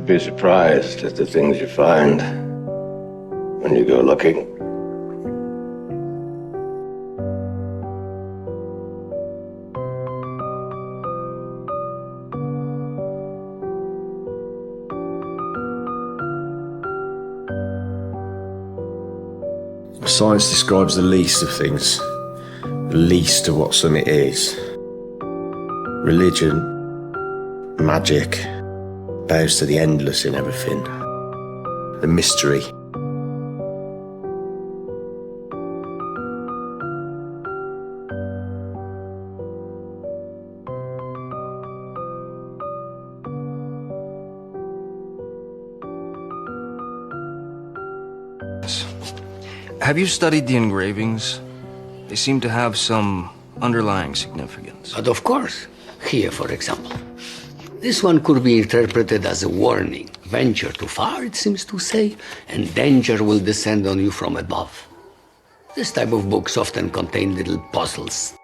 You'd be surprised at the things you find when you go looking. Science describes the least of things, the least of what something is. Religion, magic, bows to the endless in everything. The mystery. Have you studied the engravings? They seem to have some underlying significance. But of course. Here, for example. This one could be interpreted as a warning. Venture too far, it seems to say, and danger will descend on you from above. This type of books often contain little puzzles.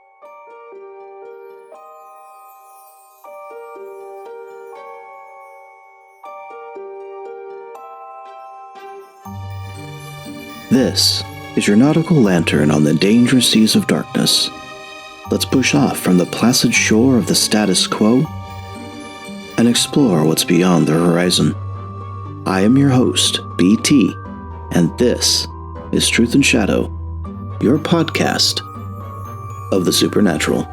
This is your nautical lantern on the dangerous seas of darkness. Let's push off from the placid shore of the status quo and explore what's beyond the horizon. I am your host, BT, and this is Truth and Shadow, your podcast of the supernatural.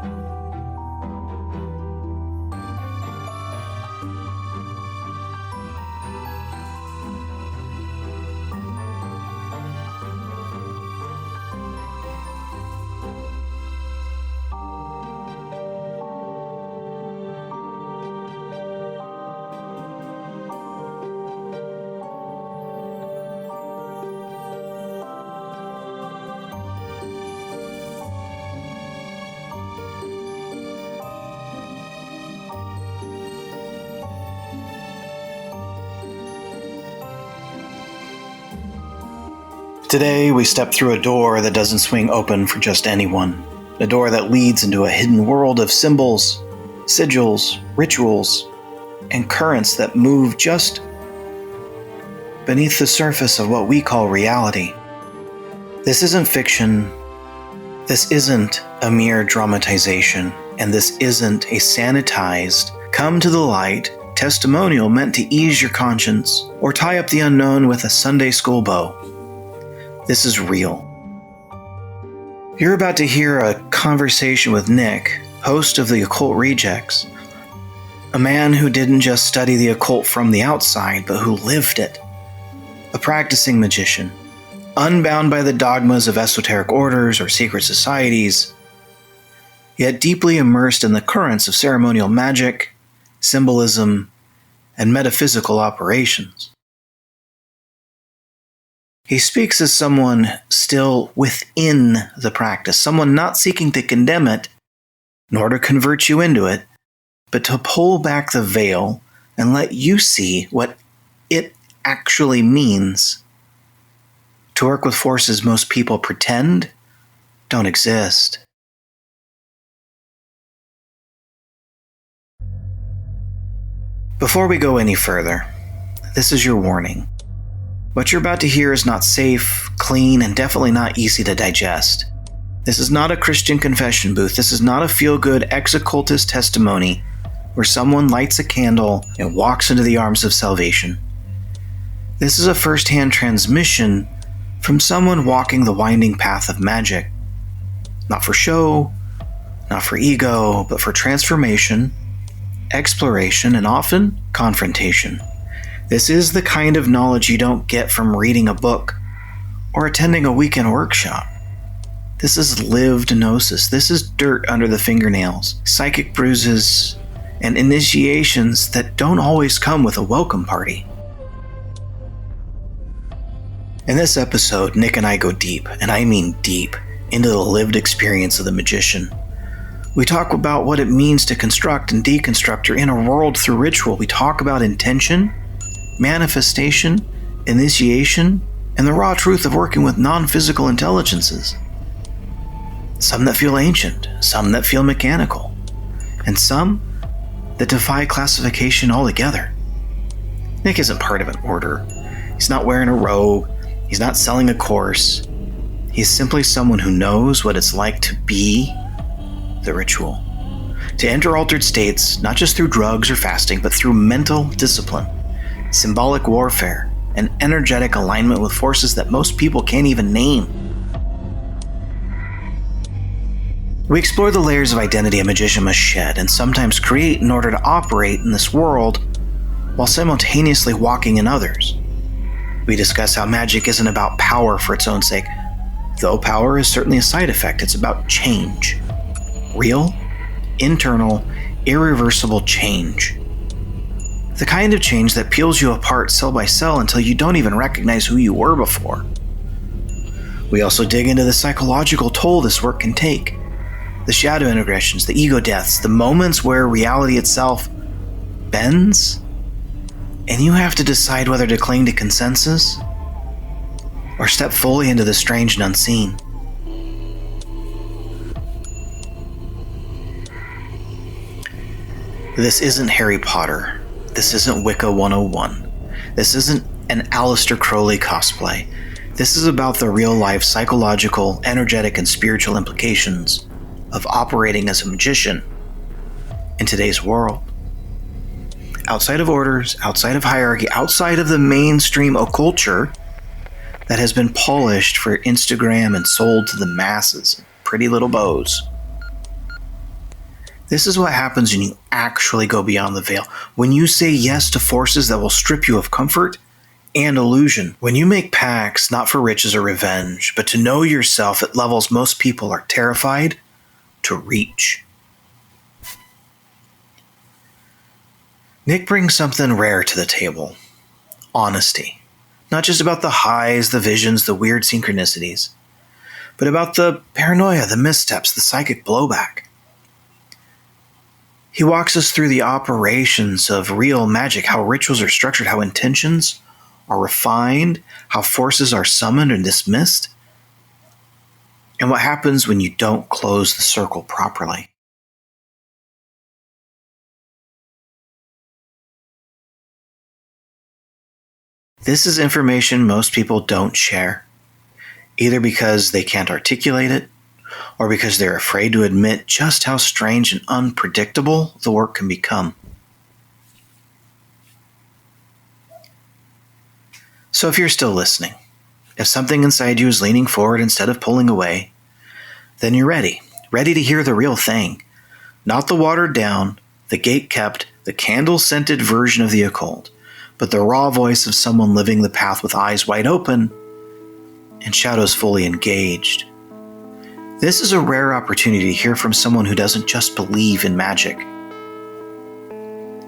Today, we step through a door that doesn't swing open for just anyone. A door that leads into a hidden world of symbols, sigils, rituals, and currents that move just beneath the surface of what we call reality. This isn't fiction. This isn't a mere dramatization. And this isn't a sanitized, come to the light testimonial meant to ease your conscience or tie up the unknown with a Sunday school bow. This is real. You're about to hear a conversation with Nick, host of the Occult Rejects, a man who didn't just study the occult from the outside, but who lived it. A practicing magician, unbound by the dogmas of esoteric orders or secret societies, yet deeply immersed in the currents of ceremonial magic, symbolism, and metaphysical operations. He speaks as someone still within the practice, someone not seeking to condemn it, nor to convert you into it, but to pull back the veil and let you see what it actually means to work with forces most people pretend don't exist. Before we go any further, this is your warning. What you're about to hear is not safe, clean, and definitely not easy to digest. This is not a Christian confession booth. This is not a feel-good ex-occultist testimony where someone lights a candle and walks into the arms of salvation. This is a first-hand transmission from someone walking the winding path of magic. Not for show, not for ego, but for transformation, exploration, and often confrontation. This is the kind of knowledge you don't get from reading a book or attending a weekend workshop. This is lived gnosis. This is dirt under the fingernails, psychic bruises, and initiations that don't always come with a welcome party. In this episode, Nick and I go deep, and I mean deep, into the lived experience of the magician. We talk about what it means to construct and deconstruct your inner world through ritual. We talk about intention, manifestation, initiation, and the raw truth of working with non-physical intelligences. Some that feel ancient, some that feel mechanical, and some that defy classification altogether. Nick isn't part of an order. He's not wearing a robe. He's not selling a course. He's simply someone who knows what it's like to be the ritual. To enter altered states, not just through drugs or fasting, but through mental discipline, symbolic warfare, and energetic alignment with forces that most people can't even name. We explore the layers of identity a magician must shed and sometimes create in order to operate in this world while simultaneously walking in others. We discuss how magic isn't about power for its own sake, though power is certainly a side effect. It's about change. Real, internal, irreversible change. The kind of change that peels you apart cell by cell until you don't even recognize who you were before. We also dig into the psychological toll this work can take. The shadow integressions, the ego deaths, the moments where reality itself bends, and you have to decide whether to cling to consensus or step fully into the strange and unseen. This isn't Harry Potter. This isn't Wicca 101. This isn't an Aleister Crowley cosplay. This is about the real-life psychological, energetic, and spiritual implications of operating as a magician in today's world. Outside of orders, outside of hierarchy, outside of the mainstream occulture that has been polished for Instagram and sold to the masses, pretty little bows. This is what happens when you actually go beyond the veil. When you say yes to forces that will strip you of comfort and illusion. When you make pacts not for riches or revenge, but to know yourself at levels most people are terrified to reach. Nick brings something rare to the table. Honesty. Not just about the highs, the visions, the weird synchronicities, but about the paranoia, the missteps, the psychic blowback. He walks us through the operations of real magic, how rituals are structured, how intentions are refined, how forces are summoned and dismissed, and what happens when you don't close the circle properly. This is information most people don't share, either because they can't articulate it, or because they're afraid to admit just how strange and unpredictable the work can become. So if you're still listening, if something inside you is leaning forward instead of pulling away, then you're ready to hear the real thing, not the watered down, the gate-kept, the candle-scented version of the occult, but the raw voice of someone living the path with eyes wide open and shadows fully engaged. This is a rare opportunity to hear from someone who doesn't just believe in magic,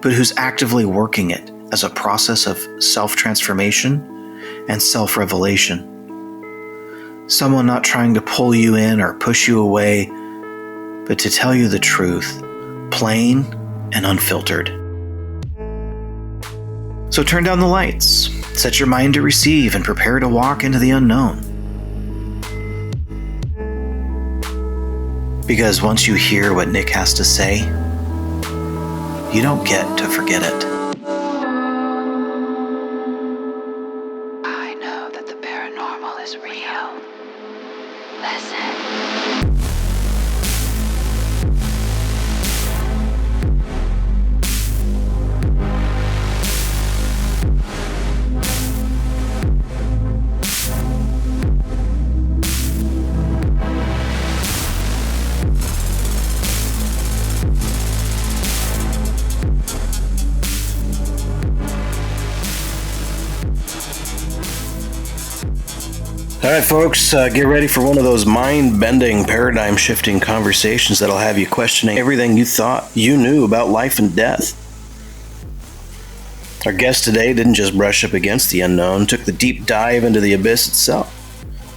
but who's actively working it as a process of self-transformation and self-revelation. Someone not trying to pull you in or push you away, but to tell you the truth, plain and unfiltered. So turn down the lights, set your mind to receive, and prepare to walk into the unknown. Because once you hear what Nick has to say, you don't get to forget it. I know that the paranormal is real. Listen. All right, folks, get ready for one of those mind-bending, paradigm-shifting conversations that'll have you questioning everything you thought you knew about life and death. Our guest today didn't just brush up against the unknown, took the deep dive into the abyss itself.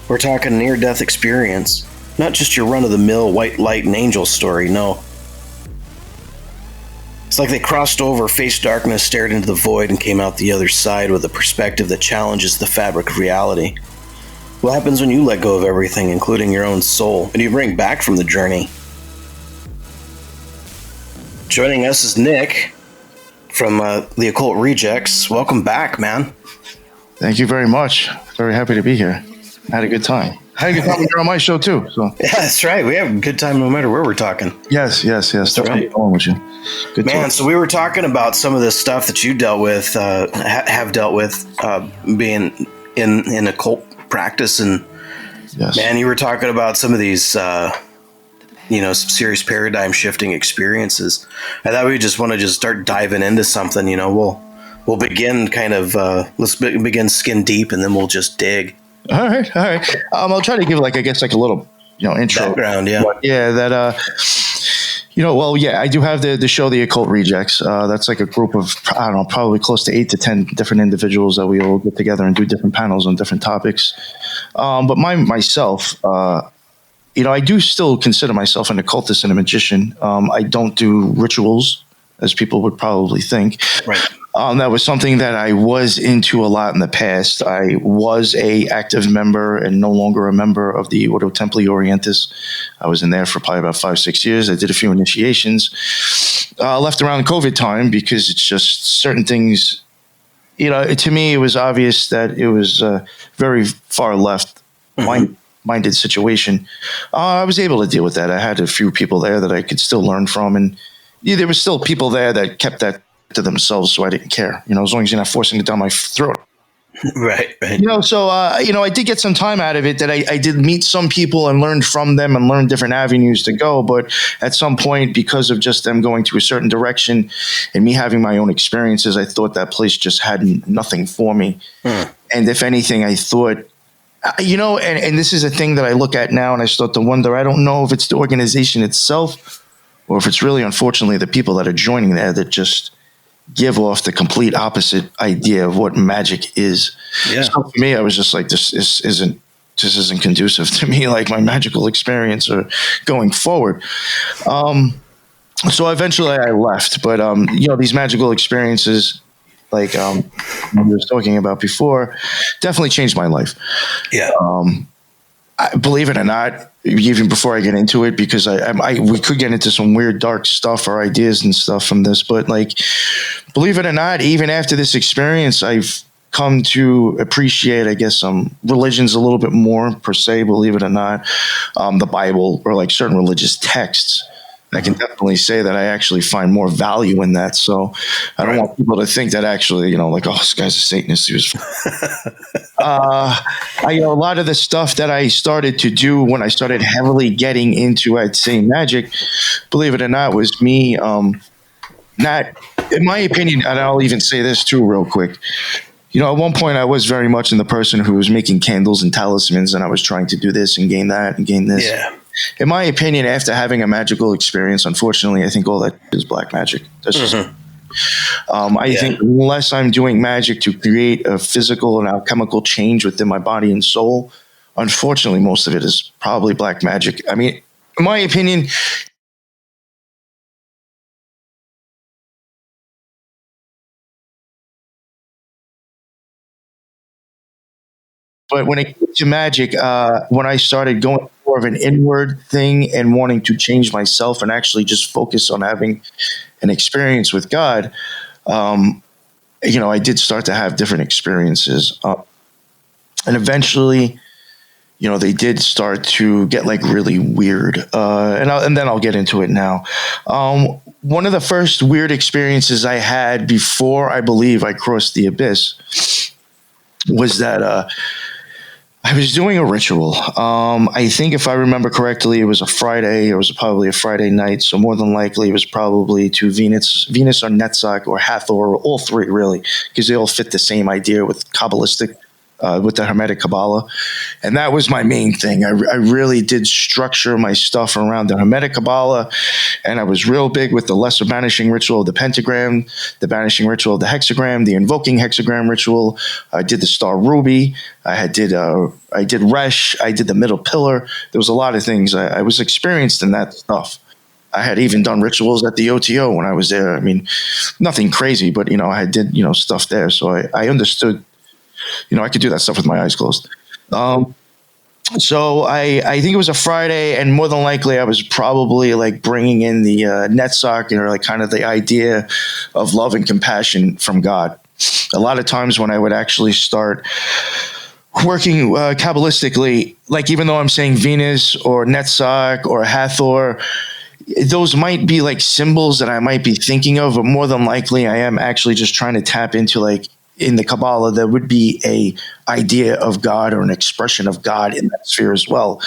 We're talking near-death experience, not just your run-of-the-mill white light and angel story, no. It's like they crossed over, faced darkness, stared into the void, and came out the other side with a perspective that challenges the fabric of reality. What happens when you let go of everything, including your own soul, and you bring back from the journey? Joining us is Nick, from the Occult Rejects. Welcome back, man. Thank you very much. Very happy to be here. I had a good time. I had a good time when you're on my show too. So Yeah, that's right. We have a good time no matter where we're talking. yes. Definitely right. going with you. Good Man, talk. so we were talking about some of this stuff that you dealt with, have dealt with, being in occult practice, and Yes. man, you were talking about some of these, some serious paradigm shifting experiences. I thought we just want to start diving into something. We'll begin kind of let's begin skin deep, and then we'll just dig. All right. I'll try to give a little intro Background, yeah. But that I do have the show, the Occult Rejects. That's like a group of, I don't know, probably close to 8 to 10 different individuals that we all get together and do different panels on different topics. But myself, I do still consider myself an occultist and a magician. I don't do rituals, as people would probably think. Right. That was something that I was into a lot in the past. I was a active member and no longer a member of the Ordo Templi Orientis. I was in there for probably about 5-6 years. I did a few initiations. Left around COVID time because it's just certain things. To me, it was obvious that it was a very far left minded situation. I was able to deal with that. I had a few people there that I could still learn from, and there was still people there that kept that to themselves, so I didn't care, as long as you're not forcing it down my throat. Right. So I did get some time out of it, that I did meet some people and learned from them and learned different avenues to go. But at some point, because of just them going to a certain direction and me having my own experiences, I thought that place just had nothing for me. And if anything, I thought, and this is a thing that I look at now and I start to wonder, I don't know if it's the organization itself or if it's really, unfortunately, the people that are joining there that just give off the complete opposite idea of what magic is. Yeah. So for me, I was just like, this isn't conducive to me, like my magical experience or going forward. So eventually I left, but these magical experiences, like we were talking about before, definitely changed my life. Yeah. Believe it or not, even before I get into it, because we could get into some weird dark stuff or ideas and stuff from this, but believe it or not, even after this experience, I've come to appreciate, I guess, religions a little bit more per se, believe it or not, the Bible or certain religious texts. I can definitely say that I actually find more value in that. So I don't want people to think that actually, oh, this guy's a Satanist. He was. A lot of the stuff that I started to do when I started heavily getting into, I'd say, magic, believe it or not, was me. Not, in my opinion, and I'll even say this too, real quick. At one point, I was very much in the person who was making candles and talismans, and I was trying to do this and gain that and gain this. Yeah. In my opinion, after having a magical experience, unfortunately, I think all that is black magic. That's just. I think unless I'm doing magic to create a physical and alchemical change within my body and soul, unfortunately, most of it is probably black magic. I mean, in my opinion. But when it came to magic, when I started going more of an inward thing and wanting to change myself and actually just focus on having an experience with God, I did start to have different experiences. And eventually, they did start to get really weird. And then I'll get into it now. One of the first weird experiences I had before I believe I crossed the abyss was that I was doing a ritual. I think if I remember correctly, it was a Friday. It was probably a Friday night. So more than likely, it was probably to Venus or Netzach or Hathor, or all three really, because they all fit the same idea with Kabbalistic, with the Hermetic Kabbalah. And that was my main thing. I really did structure my stuff around the Hermetic Kabbalah. And I was real big with the lesser banishing ritual of the pentagram, the banishing ritual of the hexagram, the invoking hexagram ritual. I did the star ruby. I did Resh. I did the middle pillar. There was a lot of things. I was experienced in that stuff. I had even done rituals at the OTO when I was there. I mean, nothing crazy, but, I did, stuff there. So I understood, I could do that stuff with my eyes closed. So I think it was a Friday, and more than likely I was probably like bringing in the Netzach, or like kind of the idea of love and compassion from God. A lot of times when I would actually start working Kabbalistically, like even though I'm saying Venus or Netzach or Hathor, those might be like symbols that I might be thinking of, but more than likely I am actually just trying to tap into, like, in the Kabbalah, there would be a idea of God or an expression of God in that sphere as well.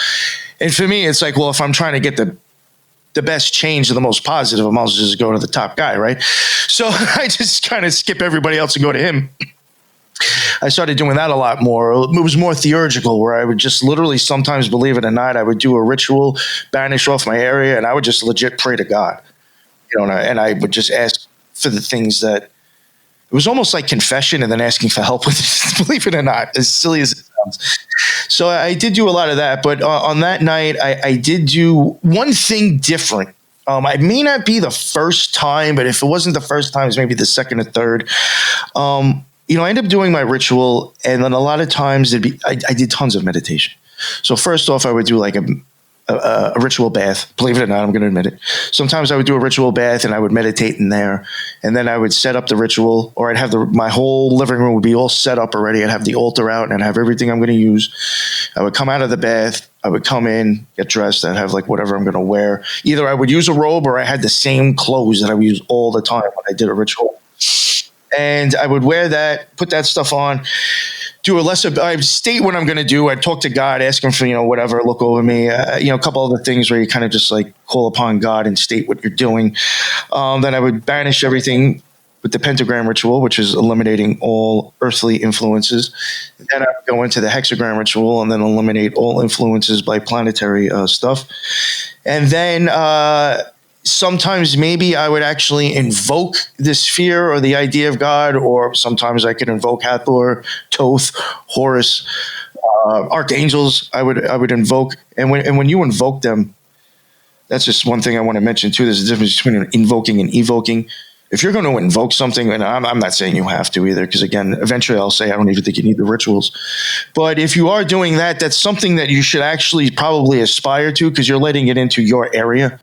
And for me, it's like, well, if I'm trying to get the best change, the most positive, I might as well just go to the top guy, right? So I just kind of skip everybody else and go to him. I started doing that a lot more. It was more theurgical, where I would just literally sometimes, believe it or not, I would do a ritual, banish off my area, and I would just legit pray to God. And I would just ask for the things that, it was almost like confession and then asking for help with it, believe it or not, as silly as it sounds. So I did do a lot of that. But on that night, I did do one thing different. I may not be the first time, but if it wasn't the first time, it's maybe the second or third. I ended up doing my ritual, and then a lot of times I did tons of meditation. So first off, I would do like a ritual bath. Believe it or not, I'm going to admit it. Sometimes I would do a ritual bath and I would meditate in there, and then I would set up the ritual, or I'd have my whole living room would be all set up already. I'd have the altar out and I'd have everything I'm going to use. I would come out of the bath. I would come in, get dressed. I'd have like whatever I'm going to wear. Either I would use a robe, or I had the same clothes that I would use all the time when I did a ritual. And I would wear that, put that stuff on, I state what I'm going to do. I talk to God, ask him for, whatever, look over me, a couple other things where you kind of just like call upon God and state what you're doing. Then I would banish everything with the pentagram ritual, which is eliminating all earthly influences. Then I would go into the hexagram ritual and then eliminate all influences by planetary stuff. And then sometimes maybe I would actually invoke the sphere or the idea of God, or sometimes I could invoke Hathor, Thoth, Horus, archangels. I would invoke, and when you invoke them, that's just one thing I want to mention too. There's a difference between invoking and evoking. If you're going to invoke something, and I'm not saying you have to either, because again, eventually I'll say I don't even think you need the rituals. But if you are doing that, that's something that you should actually probably aspire to, because you're letting it into your area.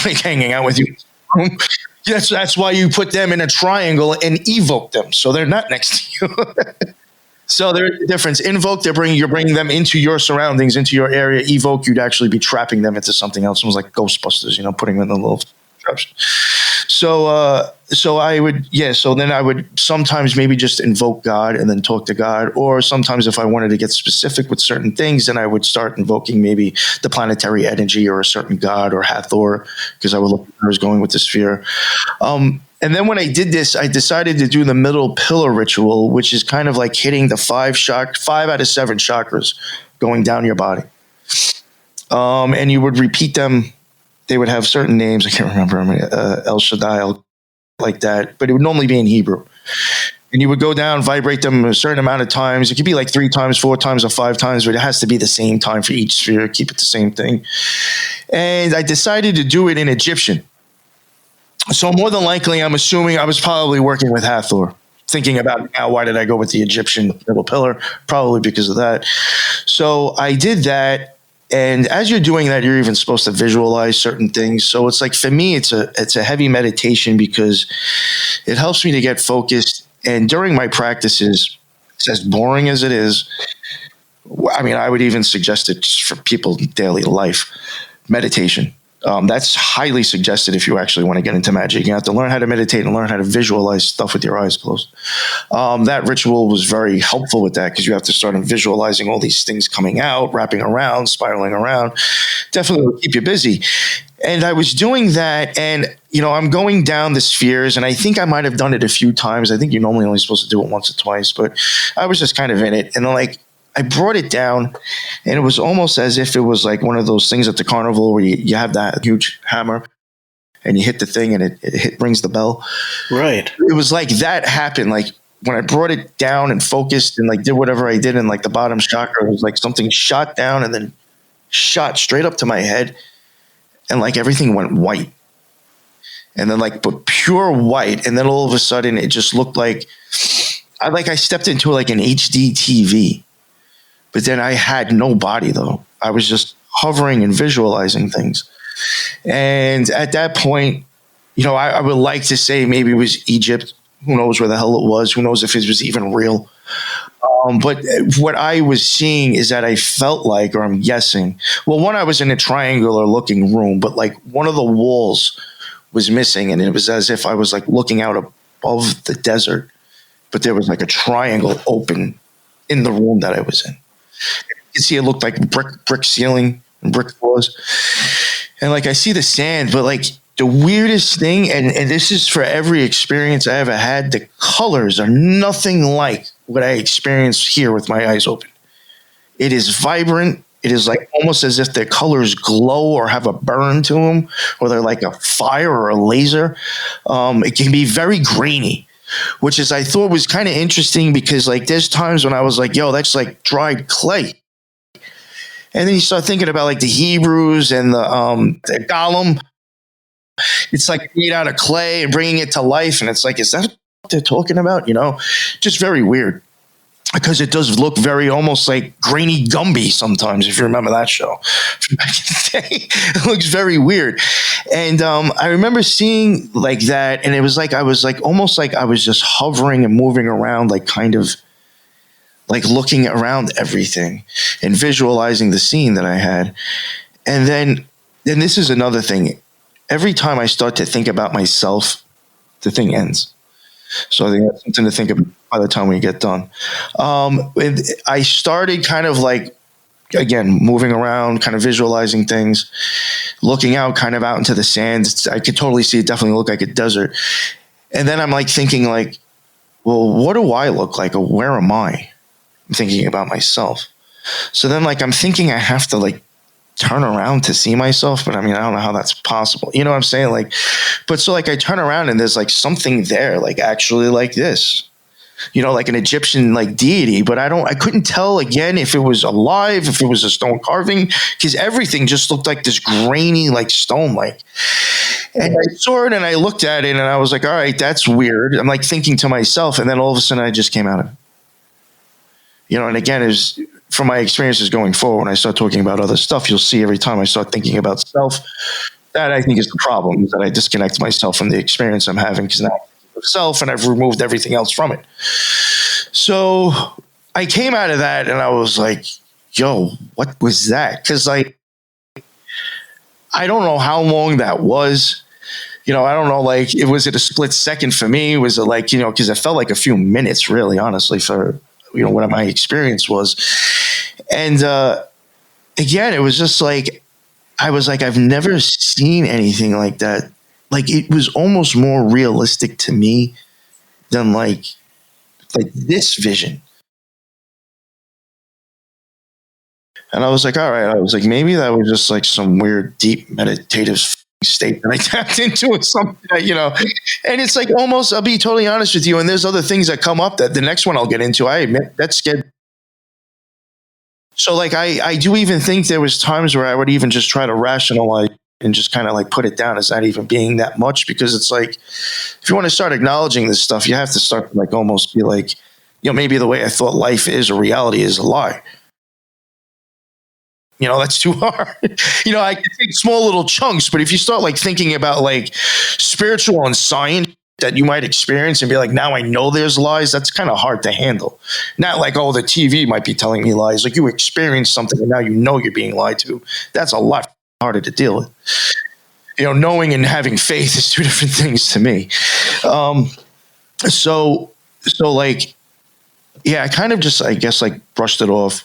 Like hanging out with you. That's why you put them in a triangle and evoke them, so they're not next to you. So there's a difference. Invoke, you're bringing them into your surroundings, into your area. Evoke, you'd actually be trapping them into something else. Almost like Ghostbusters, putting them in the little traps. So I would, so then I would sometimes maybe just invoke God and then talk to God. Or sometimes if I wanted to get specific with certain things, then I would start invoking maybe the planetary energy or a certain God or Hathor, because I would look where I was going with the sphere. And then when I did this, I decided to do the middle pillar ritual, which is kind of like hitting the 5 out of 7 chakras going down your body. And you would repeat them. They would have certain names. I can't remember. El Shaddai, like that. But it would normally be in Hebrew. And you would go down, vibrate them a certain amount of times. It could be like 3 times, 4 times, or 5 times, but it has to be the same time for each sphere. Keep it the same thing. And I decided to do it in Egyptian. So more than likely, I'm assuming I was probably working with Hathor. Thinking about now, why did I go with the Egyptian middle pillar? Probably because of that. So I did that. And as you're doing that, you're even supposed to visualize certain things. So it's like, for me, it's a heavy meditation, because it helps me to get focused. And during my practices, it's as boring as it is. I mean, I would even suggest it for people's daily life. Meditation. That's highly suggested if you actually want to get into magic. You have to learn how to meditate and learn how to visualize stuff with your eyes closed. That ritual was very helpful with that, because you have to start visualizing all these things coming out, wrapping around, spiraling around. Definitely will keep you busy. And I was doing that, and I'm going down the spheres, and I think I might have done it a few times. I think you're normally only supposed to do it once or twice, but I was just kind of in it. And I brought it down, and it was almost as if it was like one of those things at the carnival where you have that huge hammer and you hit the thing and it rings the bell. Right. It was like that happened. Like when I brought it down and focused and like did whatever I did in like the bottom chakra, it was like something shot down and then shot straight up to my head, and like everything went white. And then but pure white. And then all of a sudden it just looked like I stepped into like an HD TV. But then I had no body though. I was just hovering and visualizing things. And at that point, I would like to say maybe it was Egypt. Who knows where the hell it was? Who knows if it was even real? But what I was seeing is that I felt like, or I'm guessing, well, one, I was in a triangular looking room, but like one of the walls was missing. And it was as if I was like looking out above the desert, but there was like a triangle open in the room that I was in. You can see it looked like brick ceiling and brick floors. And like I see the sand, but like the weirdest thing, and this is for every experience I ever had, the colors are nothing like what I experienced here with my eyes open. It is vibrant. It is like almost as if the colors glow or have a burn to them, or they're like a fire or a laser. It can be very grainy, which is I thought was kind of interesting because like there's times when I was like, yo, that's like dried clay. And then you start thinking about like the Hebrews and the golem. It's like made out of clay and bringing it to life. And it's like, is that what they're talking about? Just very weird. Because it does look very almost like grainy Gumby sometimes, if you remember that show from back in the day. It looks very weird. And I remember seeing like that. And it was like, I was like, almost like I was just hovering and moving around, like kind of like looking around everything and visualizing the scene that I had. And then this is another thing. Every time I start to think about myself, the thing ends. So I think that's something to think about by the time we get done. I started kind of like, again, moving around, kind of visualizing things, looking out kind of out into the sand. I could totally see it definitely look like a desert. And then I'm like thinking like, well, what do I look like? Or where am I? I'm thinking about myself. So then like I'm thinking I have to like turn around to see myself, but I mean, I don't know how that's possible. You know what I'm saying? Like, but so like I turn around and there's like something there, like actually like this, like an Egyptian like deity, but I couldn't tell again if it was alive, if it was a stone carving, because everything just looked like this grainy, like stone, like. And I saw it and I looked at it and I was like, all right, that's weird. I'm like thinking to myself, and then all of a sudden I just came out of it. And again, is from my experiences going forward, when I start talking about other stuff, you'll see every time I start thinking about self, that I think is the problem, is that I disconnect myself from the experience I'm having, because now I'm thinking of self and I've removed everything else from it. So I came out of that and I was like, yo, what was that? Because I don't know how long that was. I don't know, like, was it a split second for me? Was it like, because it felt like a few minutes, really, honestly, for what my experience was. And again, it was just like, I was like, I've never seen anything like that. Like, it was almost more realistic to me than like this vision. And I was like, all right, I was like, maybe that was just like some weird, deep meditative state that I tapped into or something, and it's like almost, I'll be totally honest with you. And there's other things that come up that the next one I'll get into, I admit that scared. So like, I do even think there was times where I would even just try to rationalize and just kind of like put it down as not even being that much, because it's like, if you want to start acknowledging this stuff, you have to start to like almost be like, maybe the way I thought life is or reality is a lie. That's too hard. I can take small little chunks, but if you start like thinking about like spiritual and science that you might experience and be like, now I know there's lies, that's kind of hard to handle. Not like, oh, the TV might be telling me lies. Like, you experience something and now you're being lied to. That's a lot harder to deal with. Knowing and having faith is two different things to me. So like, yeah, I kind of just, I guess, like brushed it off.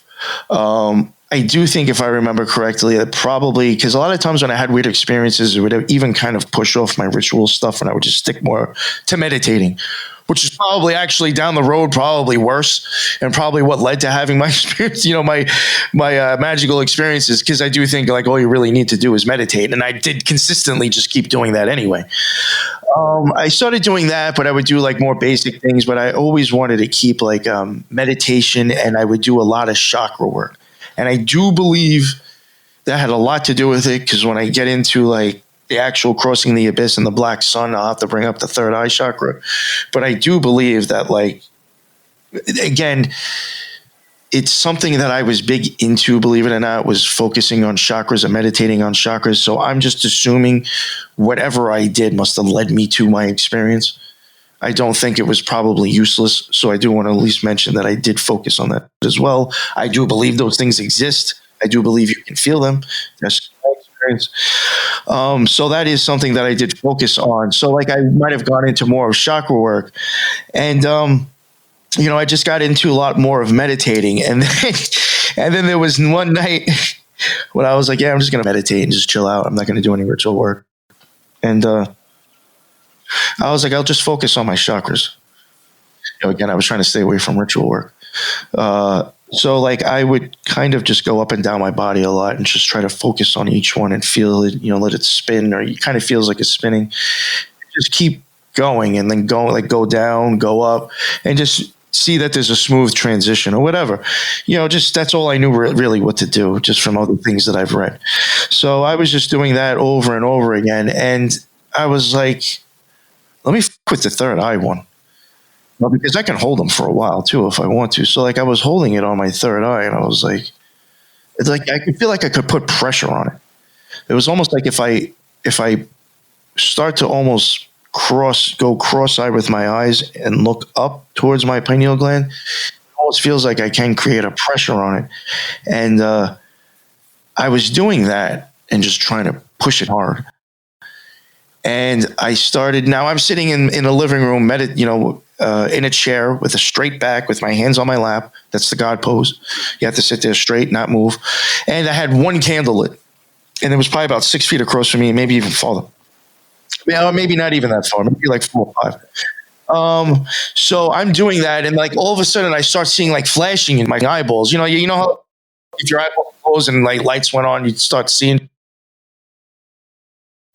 I do think, if I remember correctly, that probably, because a lot of times when I had weird experiences, it would even kind of push off my ritual stuff, and I would just stick more to meditating, which is probably actually down the road, probably worse, and probably what led to having my experience, my magical experiences, because I do think like all you really need to do is meditate, and I did consistently just keep doing that anyway. I started doing that, but I would do like more basic things, but I always wanted to keep like meditation, and I would do a lot of chakra work. And I do believe that had a lot to do with it, because when I get into like the actual crossing the abyss and the black sun, I'll have to bring up the third eye chakra. But I do believe that, like, again, it's something that I was big into, believe it or not, was focusing on chakras and meditating on chakras. So I'm just assuming whatever I did must have led me to my experience. I don't think it was probably useless. So I do want to at least mention that I did focus on that as well. I do believe those things exist. I do believe you can feel them. That's my experience. So that is something that I did focus on. So like I might have gone into more of chakra work, and I just got into a lot more of meditating, and then there was one night when I was like, yeah, I'm just gonna meditate and just chill out. I'm not gonna do any ritual work, and I was like, I'll just focus on my chakras. Again, I was trying to stay away from ritual work. So like I would kind of just go up and down my body a lot and just try to focus on each one and feel it, let it spin, or it kind of feels like it's spinning. Just keep going and then go down, go up, and just see that there's a smooth transition or whatever. Just that's all I knew really what to do, just from other things that I've read. So I was just doing that over and over again. And I was like, let me with the third eye one. Well, because I can hold them for a while too if I want to. So like I was holding it on my third eye, and I was like, it's like I could feel like I could put pressure on it. It was almost like if I start to almost go cross-eyed with my eyes and look up towards my pineal gland, it almost feels like I can create a pressure on it. And I was doing that and just trying to push it hard. And I started. Now I'm sitting in a living room, in a chair with a straight back, with my hands on my lap. That's the God pose. You have to sit there straight, not move. And I had one candle lit, and it was probably about 6 feet across from me, maybe even farther. Yeah, maybe not even that far, maybe like 4 or 5. So I'm doing that, and like all of a sudden I start seeing like flashing in my eyeballs. You know how if your eyeball closed and like lights went on, you'd start seeing.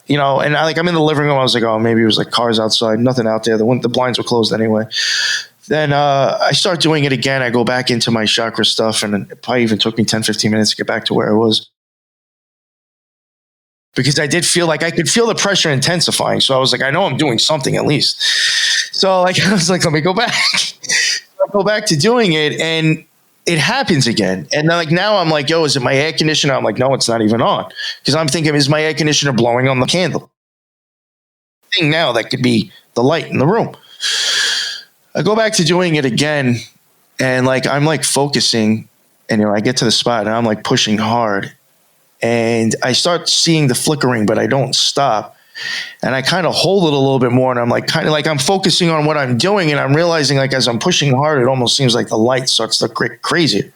And I'm in the living room. I was like, oh, maybe it was like cars outside, nothing out there. The blinds were closed anyway. Then I start doing it again. I go back into my chakra stuff, and it probably even took me 10, 15 minutes to get back to where I was. Because I did feel like I could feel the pressure intensifying. So I was like, I know I'm doing something at least. So like I was like, let me go back. I go back to doing it, and it happens again. And then like now I'm like, yo, is it my air conditioner? I'm like, no, it's not even on. Because I'm thinking, is my air conditioner blowing on the candle? Thing now that could be the light in the room. I go back to doing it again, and like I'm like focusing, and I get to the spot, and I'm like pushing hard, and I start seeing the flickering, but I don't stop. And I kind of hold it a little bit more, and I'm like kind of like I'm focusing on what I'm doing, and I'm realizing like as I'm pushing hard, it almost seems like the light starts to get crazier.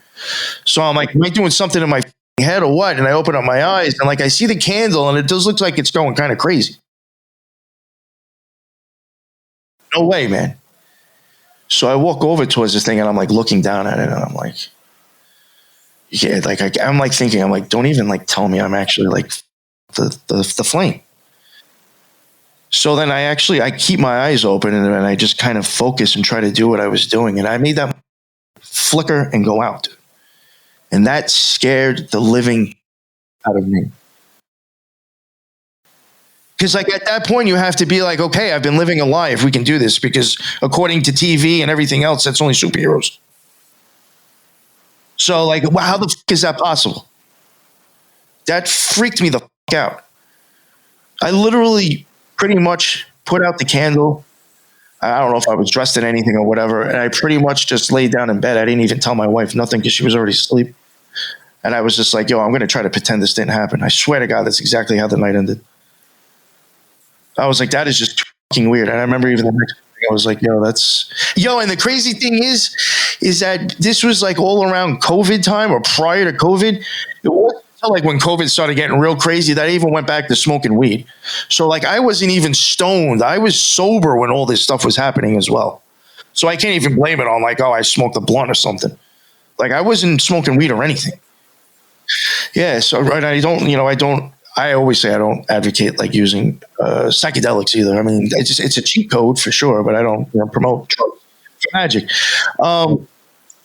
So I'm like, am I doing something in my head or what? And I open up my eyes, and like I see the candle, and it does look like it's going kind of crazy. No way, man. So I walk over towards this thing, and I'm like looking down at it, and I'm like, yeah, like I'm like thinking, I'm like, don't even like tell me I'm actually like the flame. So then I keep my eyes open, and I just kind of focus and try to do what I was doing. And I made that flicker and go out. And that scared the living out of me. Because like at that point, you have to be like, okay, I've been living a lie if we can do this. Because according to TV and everything else, that's only superheroes. So like, wow, how the fuck is that possible? That freaked me the fuck out. I literally pretty much put out the candle. I don't know if I was dressed in anything or whatever. And I pretty much just laid down in bed. I didn't even tell my wife nothing because she was already asleep. And I was just like, yo, I'm going to try to pretend this didn't happen. I swear to God, that's exactly how the night ended. I was like, that is just fucking weird. And I remember even the next morning, I was like, yo, and the crazy thing is that this was like all around COVID time or prior to COVID. It wasn't until like when COVID started getting real crazy that I even went back to smoking weed. So like I wasn't even stoned. I was sober when all this stuff was happening as well. So I can't even blame it on like, oh, I smoked a blunt or something. Like I wasn't smoking weed or anything. Yeah. So right, I always say I don't advocate like using psychedelics either. I mean, it's a cheat code for sure, but I don't promote drugs for magic.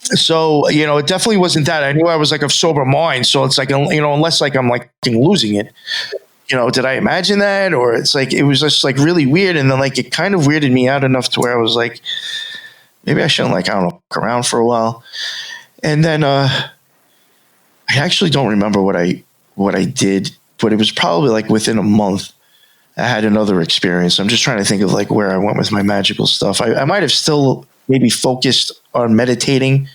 So, it definitely wasn't that. I knew I was like of sober mind. So it's like, unless like I'm like losing it, did I imagine that? Or it's like, it was just like really weird. And then like, it kind of weirded me out enough to where I was like, maybe I shouldn't like, I don't know, fuck around for a while. And then I actually don't remember what I did, but it was probably like within a month I had another experience. I'm just trying to think of like where I went with my magical stuff. I might have still maybe focused on meditating,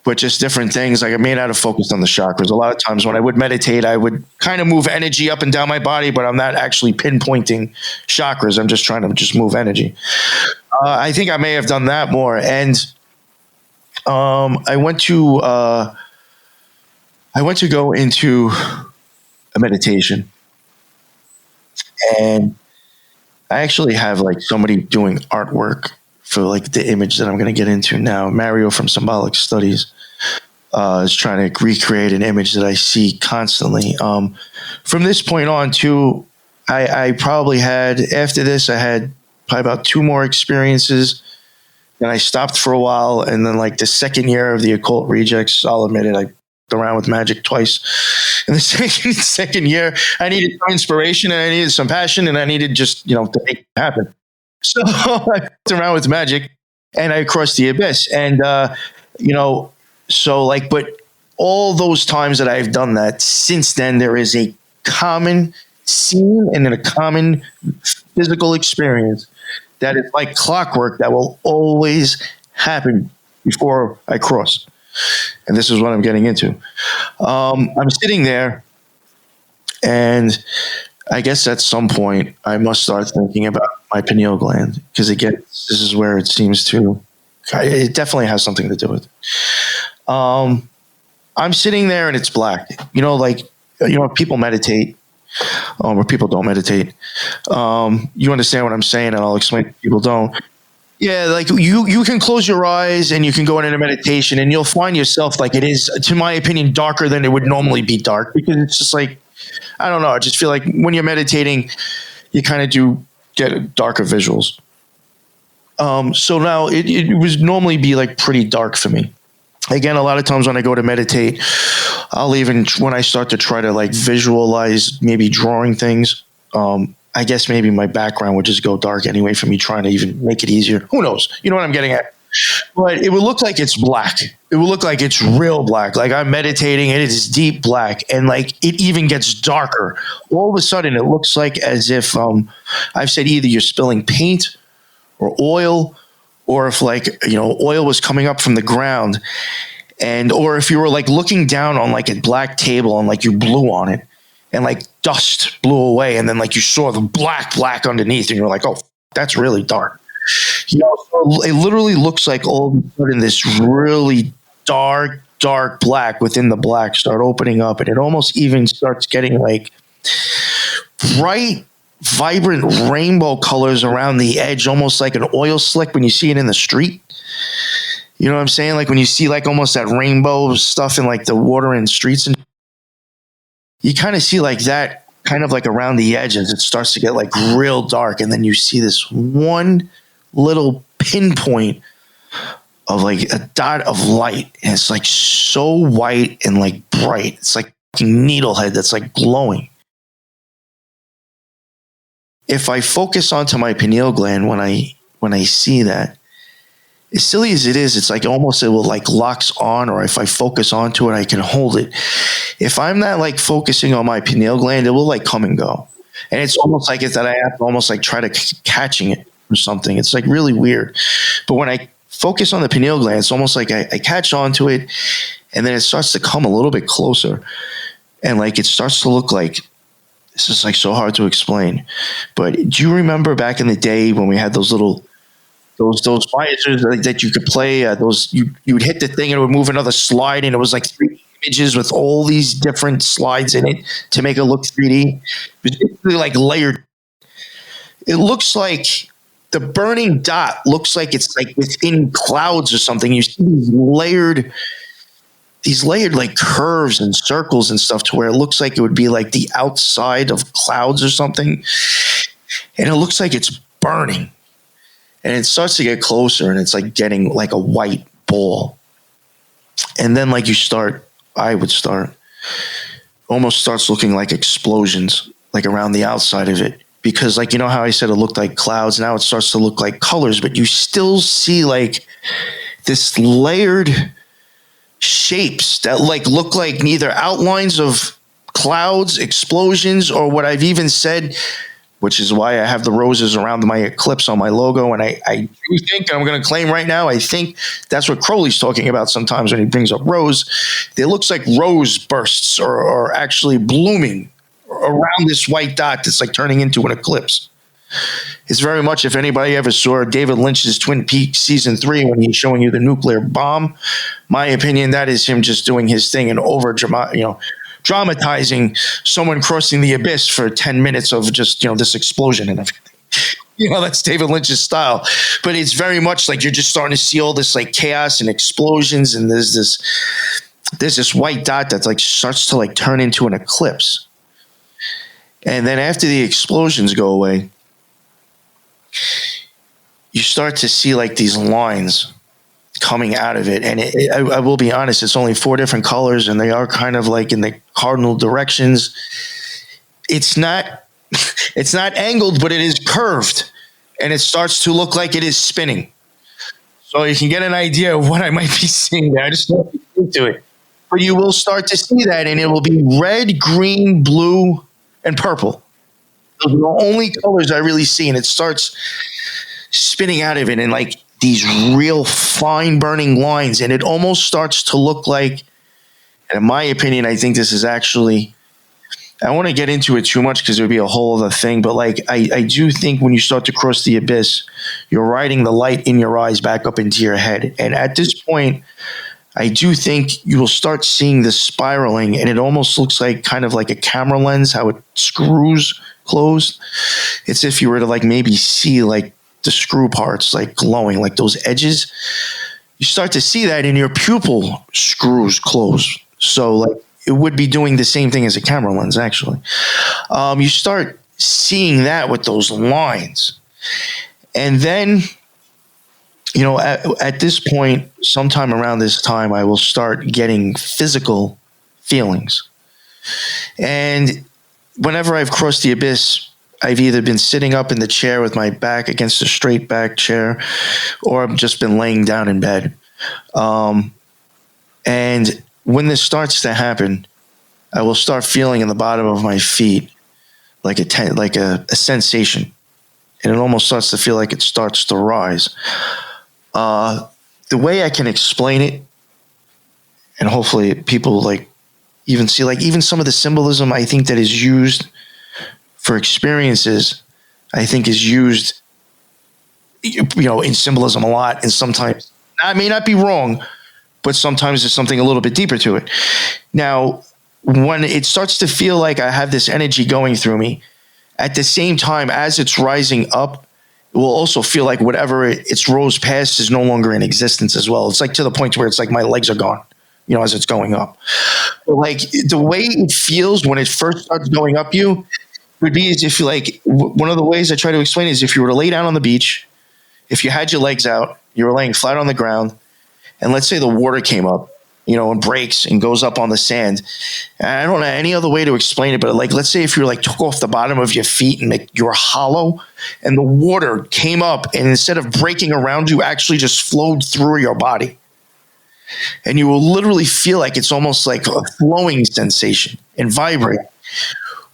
but just different things. Like I may not have focused on the chakras. A lot of times when I would meditate, I would kind of move energy up and down my body, but I'm not actually pinpointing chakras. I'm just trying to just move energy. I think I may have done that more. And I went to go into a meditation, and I actually have like somebody doing artwork for like the image that I'm going to get into now. Mario from Symbolic Studies is trying to recreate an image that I see constantly. From this point on, too, I probably had, after this, I had probably about 2 more experiences. Then I stopped for a while, and then like the second year of the Occult Rejects, I'll admit it, I fucked around with magic twice. In the second year, I needed some inspiration, and I needed some passion, and I needed just, to make it happen. So I fucked around with magic, and I crossed the abyss. And, so like, but all those times that I've done that, since then, there is a common scene and a common physical experience that is like clockwork that will always happen before I cross. And this is what I'm getting into. I'm sitting there, and I guess at some point I must start thinking about my pineal gland, because again, this is where it seems to, it definitely has something to do with it. I'm sitting there and it's black. People meditate, or people don't meditate. You understand what I'm saying, and I'll explain if people don't. Yeah, like you can close your eyes and you can go into meditation, and you'll find yourself, like, it is, to my opinion, darker than it would normally be dark, because it's just like, I don't know, I just feel like when you're meditating, you kind of do get darker visuals. So now it would normally be like pretty dark for me. Again, a lot of times when I go to meditate, I'll even, when I start to try to like visualize maybe drawing things, I guess maybe my background would just go dark anyway for me, trying to even make it easier. Who knows? You know what I'm getting at? But it would look like it's black. It would look like it's real black. Like I'm meditating and it is deep black, and like it even gets darker. All of a sudden, it looks like as if I've said either you're spilling paint or oil, or if oil was coming up from the ground, or if you were like looking down on like a black table and like you blew on it, and like dust blew away, and then like you saw the black underneath, and you're like, oh, that's really dark. So it literally looks like all of a sudden this really dark black within the black start opening up, and it almost even starts getting like bright, vibrant rainbow colors around the edge, almost like an oil slick when you see it in the street. You know what I'm saying? Like when you see like almost that rainbow stuff in like the water in streets, and you kind of see like that kind of like around the edges, it starts to get like real dark, and then you see this one little pinpoint of like a dot of light, and it's like so white and like bright. It's like a needlehead that's like glowing. If I focus onto my pineal gland when I see that, as silly as it is, it's like almost it will like locks on, or if I focus onto it, I can hold it. If I'm not like focusing on my pineal gland, it will like come and go. And it's almost like it's that I have to almost like try to catching it or something. It's like really weird. But when I focus on the pineal gland, it's almost like I catch onto it, and then it starts to come a little bit closer. And like it starts to look like, this is like so hard to explain. But do you remember back in the day when we had those little those visors that you could play, you would hit the thing and it would move another slide, and it was like 3D images with all these different slides in it to make it look 3D. It was basically like layered. It looks like the burning dot looks like it's like within clouds or something. You see these layered like curves and circles and stuff, to where it looks like it would be like the outside of clouds or something. And it looks like it's burning. And it starts to get closer, and it's like getting like a white ball. And then like I would start, almost starts looking like explosions, like around the outside of it. Because like, you know how I said it looked like clouds, now it starts to look like colors, but you still see like this layered shapes that like look like neither outlines of clouds, explosions, or what I've even said, which is why I have the roses around my eclipse on my logo. And I do think, and I'm going to claim right now, I think that's what Crowley's talking about sometimes when he brings up rose. It looks like rose bursts are actually blooming around this white dot that's like turning into an eclipse. It's very much, if anybody ever saw David Lynch's Twin Peaks season 3 when he's showing you the nuclear bomb, my opinion, that is him just doing his thing and dramatizing someone crossing the abyss for 10 minutes of just, this explosion and everything. That's David Lynch's style. But it's very much like you're just starting to see all this like chaos and explosions, and there's this white dot that like starts to like turn into an eclipse. And then after the explosions go away, you start to see like these lines coming out of it. And I will be honest, it's only 4 different colors, and they are kind of like in the cardinal directions. It's not angled, but it is curved, and it starts to look like it is spinning. So you can get an idea of what I might be seeing there. I just don't into it. But you will start to see that, and it will be red, green, blue, and purple. Those are the only colors I really see, and it starts spinning out of it in like these real fine burning lines, and it almost starts to look like, and in my opinion, I think this is actually, I don't want to get into it too much because it would be a whole other thing, but like I do think when you start to cross the abyss, you're riding the light in your eyes back up into your head. And at this point, I do think you will start seeing the spiraling, and it almost looks like kind of like a camera lens, how it screws closed. It's if you were to like maybe see like the screw parts like glowing, like those edges. You start to see that, and your pupil screws close. So like it would be doing the same thing as a camera lens, actually. You start seeing that with those lines. And then, at this point, sometime around this time, I will start getting physical feelings. And whenever I've crossed the abyss, I've either been sitting up in the chair with my back against a straight back chair, or I've just been laying down in bed. And when this starts to happen, I will start feeling in the bottom of my feet like a sensation, and it almost starts to feel like it starts to rise. The way I can explain it, and hopefully people like even see like even some of the symbolism I think that is used for experiences, I think is used, in symbolism a lot, and sometimes I may not be wrong, but sometimes there's something a little bit deeper to it. Now, when it starts to feel like I have this energy going through me, at the same time as it's rising up, it will also feel like whatever it's rose past is no longer in existence as well. It's like to the point where it's like my legs are gone, as it's going up. But like the way it feels when it first starts going up you would be as if one of the ways I try to explain it is if you were to lay down on the beach, if you had your legs out, you were laying flat on the ground, and let's say the water came up, and breaks and goes up on the sand. And I don't know any other way to explain it, but like, let's say if you took off the bottom of your feet and you were hollow, and the water came up, and instead of breaking around you, actually just flowed through your body. And you will literally feel like it's almost like a flowing sensation and vibrate.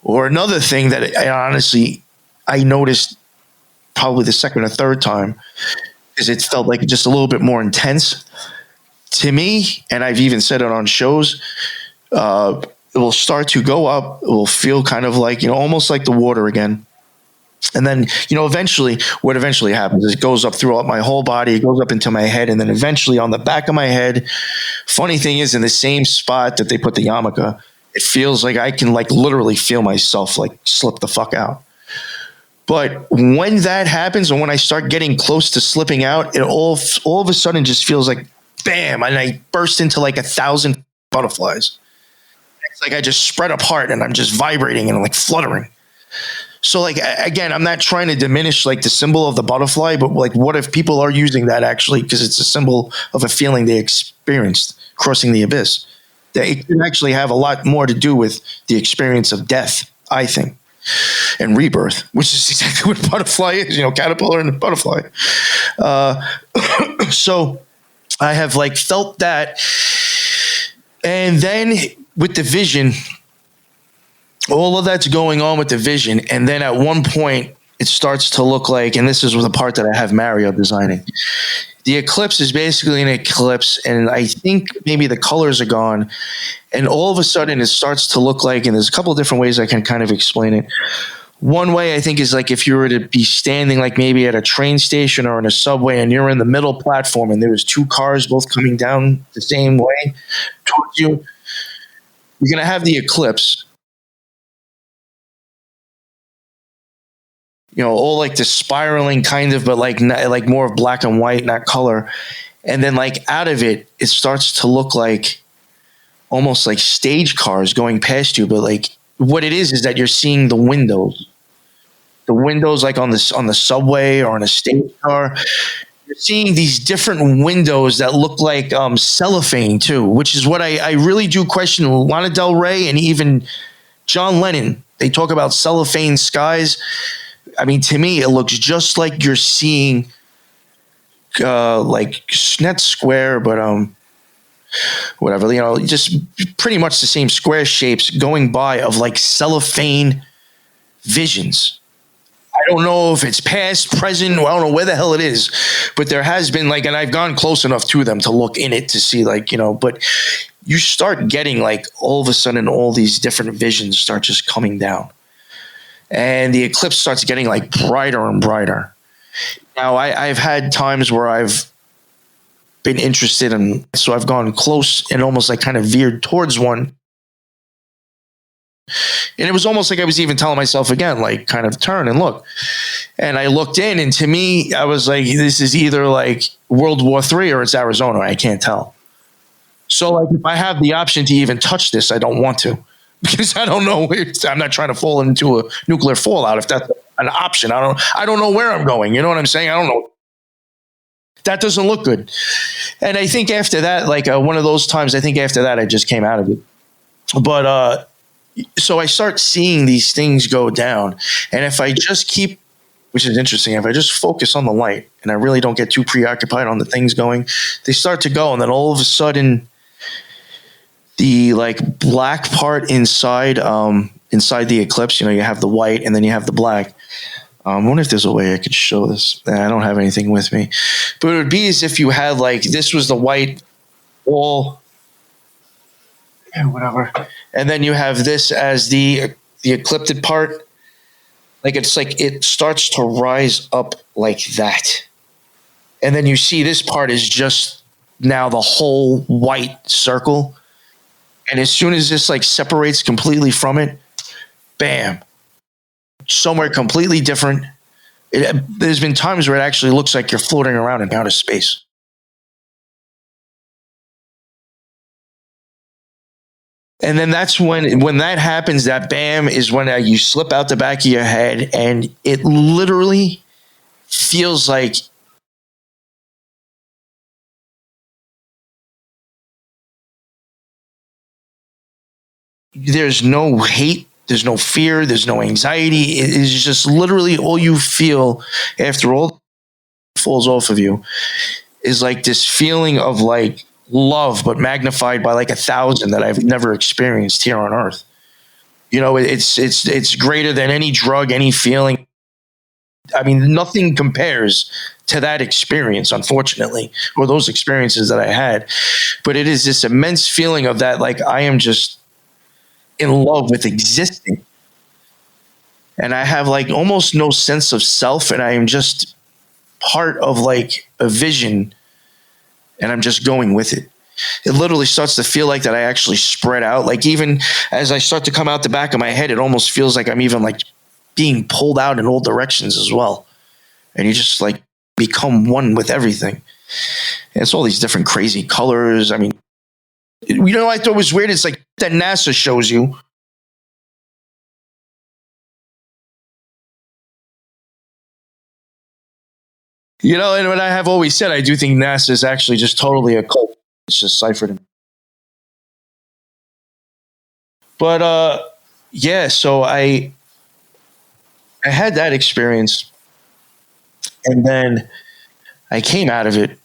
Or another thing that I noticed probably the second or third time is it felt like just a little bit more intense to me. And I've even said it on shows. It will start to go up. It will feel kind of like, almost like the water again. And then, eventually what eventually happens is it goes up throughout my whole body. It goes up into my head. And then eventually on the back of my head, funny thing is in the same spot that they put the yarmulke, it feels like I can literally feel myself slip the fuck out. But when that happens, and when I start getting close to slipping out, it all of a sudden just feels like bam, and I burst into 1,000 butterflies. It's like I just spread apart and I'm just vibrating and fluttering. So again, I'm not trying to diminish the symbol of the butterfly, but what if people are using that actually because it's a symbol of a feeling they experienced crossing the abyss? That it can actually have a lot more to do with the experience of death, I think, and rebirth, which is exactly what butterfly is, caterpillar and butterfly. So I have felt that And then with the vision, all of that's going on with the vision. And then at one point, it starts to look like, and this is the part that I have Mario designing. The eclipse is basically an eclipse, and I think maybe the colors are gone. And all of a sudden, it starts to look like, and there's a couple of different ways I can kind of explain it. One way I think is like if you were to be standing like maybe at a train station or in a subway and you're in the middle platform and there was two cars both coming down the same way towards you, you're going to have the eclipse. You know, all like the spiraling kind of, but like more of black and white, not color. And then like out of it, it starts to look like almost like stage cars going past you. But like what it is that you're seeing the windows like on the subway or on a stage car. You're seeing these different windows that look like cellophane too, which is what I really do question Lana Del Rey and even John Lennon. They talk about cellophane skies. I mean, to me, it looks just like you're seeing, like not square, but whatever, you know, just pretty much the same square shapes going by of like cellophane visions. I don't know if it's past, present, I don't know where the hell it is, but there has been like, and I've gone close enough to them to look in it to see like, you know, but you start getting like all of a sudden all these different visions start just coming down. And the eclipse starts getting like brighter and brighter. Now, I've had times where I've been interested in, so I've gone close and almost like kind of veered towards one. And it was almost like I was even telling myself again, like kind of turn and look. And I looked in, and to me, I was like, this is either like World War III or it's Arizona. I can't tell. So like if I have the option to even touch this, I don't want to. Because I don't know where I'm not trying to fall into a nuclear fallout. If that's an option, I don't know where I'm going. You know what I'm saying? I don't know. That doesn't look good. And I think after that, like one of those times, I think after that, I just came out of it. But so I start seeing these things go down. And if I just keep, which is interesting, if I just focus on the light and I really don't get too preoccupied on the things going, they start to go. And then all of a sudden, the like black part inside the eclipse, you know, you have the white and then you have the black. I wonder if there's a way I could show this. I don't have anything with me, but it would be as if you had like, this was the white wall, whatever. And then you have this as the ecliptic part. Like it's like, it starts to rise up like that. And then you see this part is just now the whole white circle. And as soon as this like separates completely from it, bam, somewhere completely different. There's been times where it actually looks like you're floating around in outer space. And then that's when that happens, that bam is when you slip out the back of your head, and it literally feels like there's no hate, there's no fear, there's no anxiety. It is just literally all you feel after all falls off of you is like this feeling of like love, but magnified by like 1,000 that I've never experienced here on Earth. You know, it's greater than any drug, any feeling. I mean, nothing compares to that experience, unfortunately, or those experiences that I had. But it is this immense feeling of that, like I am just in love with existing. And I have like almost no sense of self, and I am just part of like a vision, and I'm just going with it. It literally starts to feel like that I actually spread out. Like even as I start to come out the back of my head, it almost feels like I'm even like being pulled out in all directions as well. And you just like become one with everything. And it's all these different crazy colors. I mean, you know, I thought it was weird. It's like that NASA shows you. You know, and what I have always said, I do think NASA is actually just totally occult. It's just ciphered. But yeah, so I had that experience, and then I came out of it,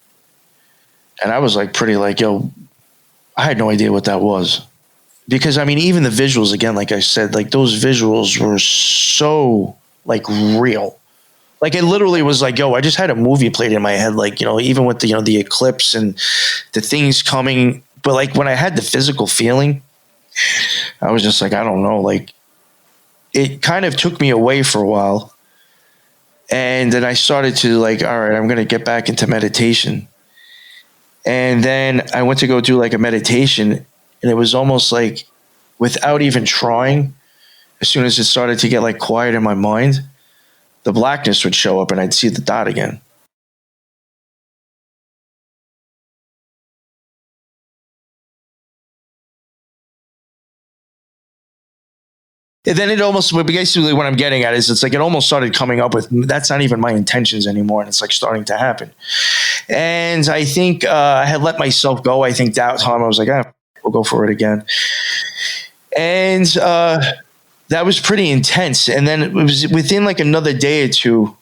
and I was like pretty like, yo, I had no idea what that was. Because I mean, even the visuals, again, like I said, like those visuals were so like real. Like it literally was like, yo, I just had a movie played in my head, like, even with the eclipse and the things coming. But like when I had the physical feeling, I was just like, I don't know, like it kind of took me away for a while. And then I started to like, all right, I'm going to get back into meditation. And then I went to go do like a meditation, and it was almost like without even trying, as soon as it started to get like quiet in my mind, the blackness would show up and I'd see the dot again. And then it almost, basically what I'm getting at is it's like it almost started coming up with, that's not even my intentions anymore. And it's like starting to happen. And I think I had let myself go. I think that time I was like, we'll go for it again. And that was pretty intense. And then it was within like another day or two,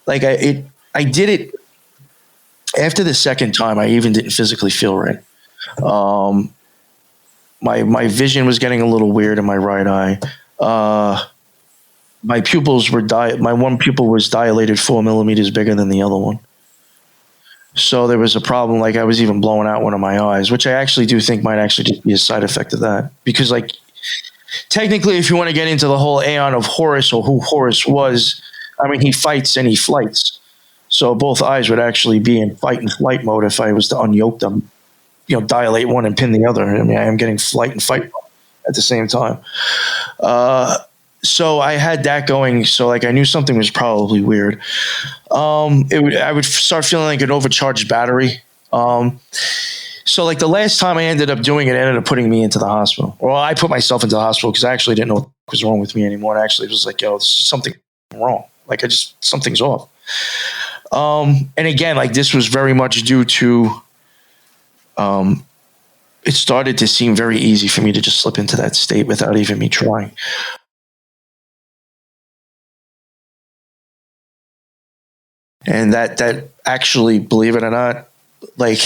like I did it after the second time. I even didn't physically feel right. My vision was getting a little weird in my right eye. My pupils were my one pupil was dilated 4 millimeters bigger than the other one. So there was a problem. Like I was even blowing out one of my eyes, which I actually do think might actually just be a side effect of that. Because like technically, if you want to get into the whole aeon of Horus or who Horus was, I mean, he fights and he flights. So both eyes would actually be in fight and flight mode if I was to unyoke them. Dilate one and pin the other. I mean, I am getting flight and fight at the same time. So I had that going. So like I knew something was probably weird. I would start feeling like an overcharged battery. So like the last time I ended up doing it, ended up putting me into the hospital. Well, I put myself into the hospital because I actually didn't know what was wrong with me anymore. And actually it was like, yo, there's something wrong. Like something's off. And again, like this was very much due to, it started to seem very easy for me to just slip into that state without even me trying. And that actually, believe it or not, like,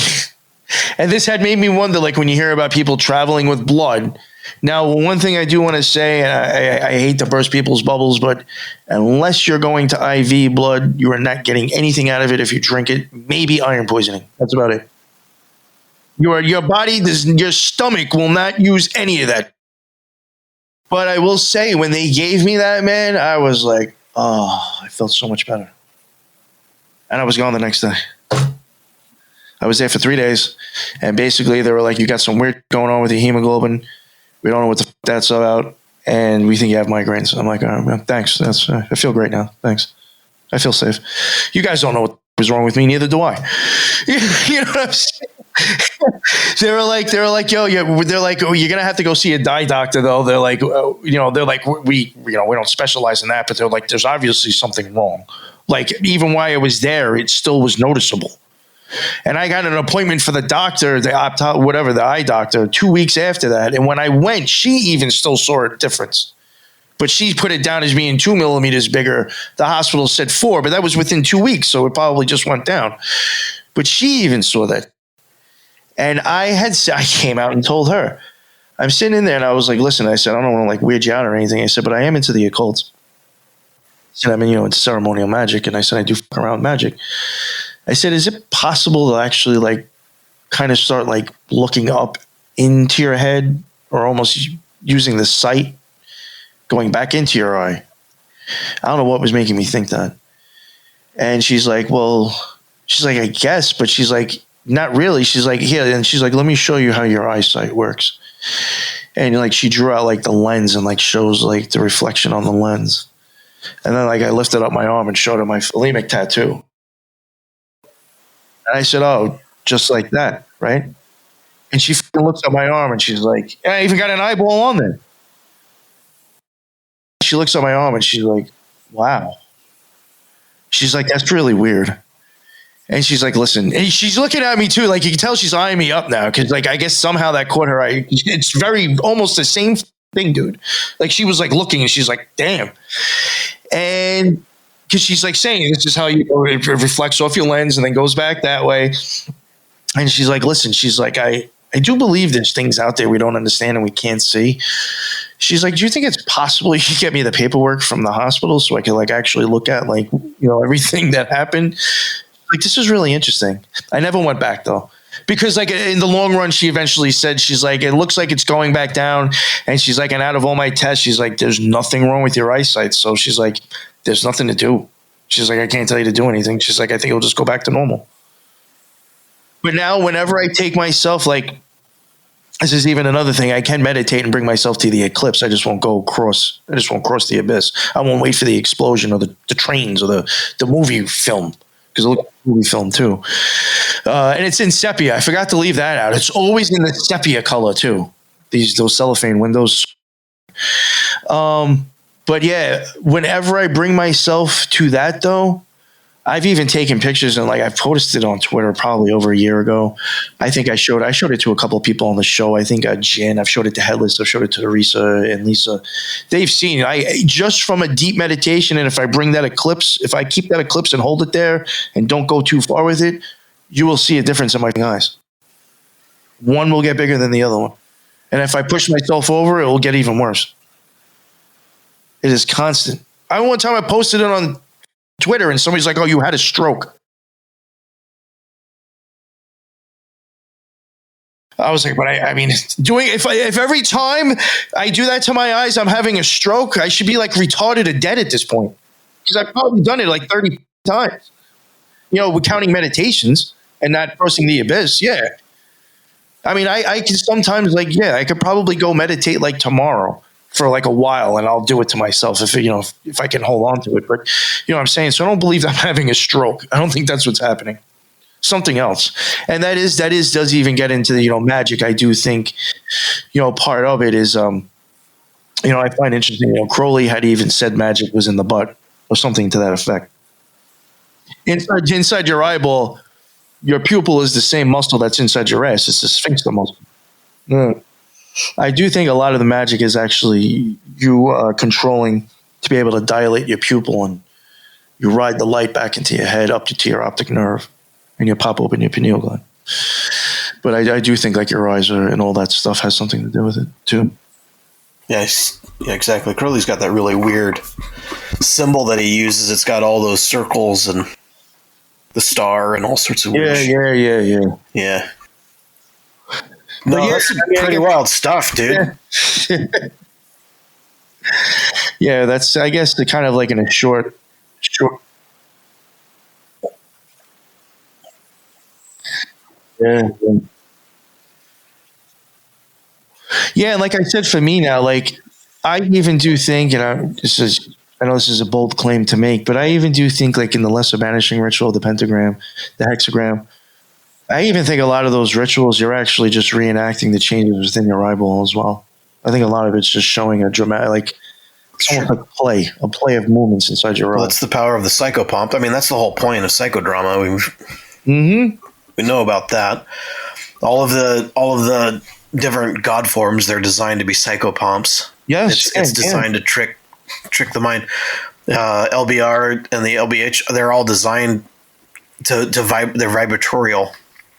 and this had made me wonder, like when you hear about people traveling with blood. Now, one thing I do want to say, and I hate to burst people's bubbles, but unless you're going to IV blood, you are not getting anything out of it if you drink it. Maybe iron poisoning. That's about it. Your body, your stomach will not use any of that. But I will say, when they gave me that, man, I was like, oh, I felt so much better. And I was gone the next day. I was there for 3 days. And basically, they were like, you got some weird going on with your hemoglobin. We don't know what that's about. And we think you have migraines. I'm like, oh, man, thanks. I feel great now. Thanks. I feel safe. You guys don't know what was wrong with me. Neither do I. You know what I'm saying? They were like, yo, yeah. They're like, oh, you're gonna have to go see a eye doctor, though. They're like, they're like, we don't specialize in that, but they're like, there's obviously something wrong. Like, even while I was there, it still was noticeable. And I got an appointment for the doctor, the eye doctor, 2 weeks after that. And when I went, she even still saw a difference. But she put it down as being 2 millimeters bigger. The hospital said 4, but that was within 2 weeks, so it probably just went down. But she even saw that. And I came out and told her. I'm sitting in there and I was like, listen, I said, I don't want to like weird you out or anything. I said, but I am into the occult. I said, I mean, it's ceremonial magic. And I said, I do fuck around with magic. I said, is it possible to actually like kind of start like looking up into your head or almost using the sight going back into your eye? I don't know what was making me think that. And she's like, I guess, but she's like, not really. She's like, yeah. And she's like, let me show you how your eyesight works. And like, she drew out like the lens and like shows like the reflection on the lens. And then like, I lifted up my arm and showed her my philemic tattoo. And I said, oh, just like that, right? And she looks at my arm and she's like, I even got an eyeball on there. She looks at my arm and she's like, wow. She's like, that's really weird. And she's like, listen, and she's looking at me too. Like you can tell she's eyeing me up now. Cause like, I guess somehow that caught her eye. It's very almost the same thing, dude. Like she was like looking and she's like, damn. And cause she's like saying, this is how it reflects off your lens and then goes back that way. And she's like, listen, she's like, I do believe there's things out there we don't understand and we can't see. She's like, do you think it's possible you could get me the paperwork from the hospital so I could like actually look at like, everything that happened? Like, this is really interesting. I never went back though. Because like in the long run, she eventually said, she's like, it looks like it's going back down. And she's like, and out of all my tests, she's like, there's nothing wrong with your eyesight. So she's like, there's nothing to do. She's like, I can't tell you to do anything. She's like, I think it'll just go back to normal. But now whenever I take myself, like, this is even another thing, I can meditate and bring myself to the eclipse. I just won't cross the abyss. I won't wait for the explosion or the trains or the movie film. Because it looks like a movie film too. And it's in sepia. I forgot to leave that out. It's always in the sepia color too. Those cellophane windows. But yeah, whenever I bring myself to that though, I've even taken pictures and like I've posted on Twitter probably over a year ago. I think I showed it to a couple of people on the show. I think Jen, I've showed it to Headless, I've showed it to Teresa and Lisa. They've seen just from a deep meditation. And if I bring that eclipse, if I keep that eclipse and hold it there and don't go too far with it, you will see a difference in my eyes. One will get bigger than the other one. And if I push myself over, it will get even worse. It is constant. One time I posted it on Twitter and somebody's like, oh, you had a stroke. I was like, but I mean, if every time I do that to my eyes, I'm having a stroke, I should be like retarded or dead at this point. Because I've probably done it like 30 times. We're counting meditations and not crossing the abyss. Yeah. I mean, I can sometimes I could probably go meditate like tomorrow for like a while and I'll do it to myself if I can hold on to it. But you know what I'm saying? So I don't believe I'm having a stroke. I don't think that's what's happening. Something else. And that does even get into the, magic. I do think, part of it is, I find interesting, Crowley had even said magic was in the butt or something to that effect. Inside your eyeball, your pupil is the same muscle that's inside your ass. It's the sphincter muscle. I do think a lot of the magic is actually you controlling to be able to dilate your pupil and you ride the light back into your head up to your optic nerve and you pop open your pineal gland. But I do think like your eyes and all that stuff has something to do with it too. Yes, yeah, exactly. Crowley's got that really weird symbol that he uses. It's got all those circles and the star and all sorts of weird shit. Yeah. No, that's some pretty wild stuff, dude. Yeah, that's, I guess, the kind of like in a short. Yeah. Yeah, and like I said, for me now, like I even do think, and I know this is a bold claim to make, but I even do think like in the lesser banishing ritual, the pentagram, the hexagram, I even think a lot of those rituals, you're actually just reenacting the changes within your eyeball as well. I think a lot of it's just showing a dramatic, like almost like a play of movements inside your eye. Well, it's the power of the psychopomp. I mean, that's the whole point of psychodrama. We know about that. All of the different god forms, they're designed to be psychopomps. Yes, it's designed to trick the mind. LBR and the LBH, they're all designed to vibe. They're vibratorial.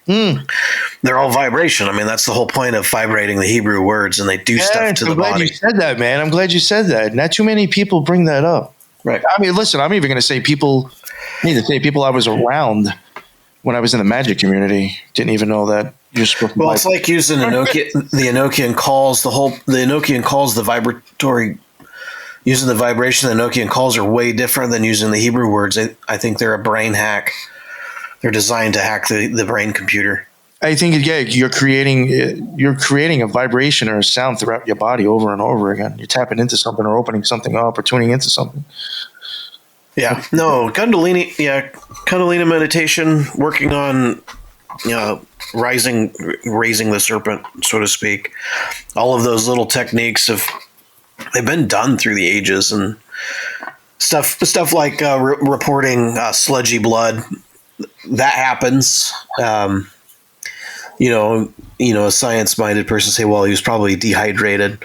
They're all vibration. I mean, that's the whole point of vibrating the Hebrew words, and they do stuff to the body. I'm glad you said that, man. I'm glad you said that. Not too many people bring that up. Right. I mean, listen, I'm even going to say people I was around when I was in the magic community didn't even know that you're supposed to. Well, it's like using the Enochian calls. The Enochian calls, the vibratory, using the vibration. The Enochian calls are way different than using the Hebrew words. I think they're a brain hack. They're designed to hack the brain computer. I think you're creating a vibration or a sound throughout your body over and over again. You're tapping into something or opening something up or tuning into something. Yeah, no, Kundalini meditation, working on, raising the serpent, so to speak. All of those little techniques they've been done through the ages, and stuff like reporting sludgy blood. That happens. A science-minded person say, well, he was probably dehydrated,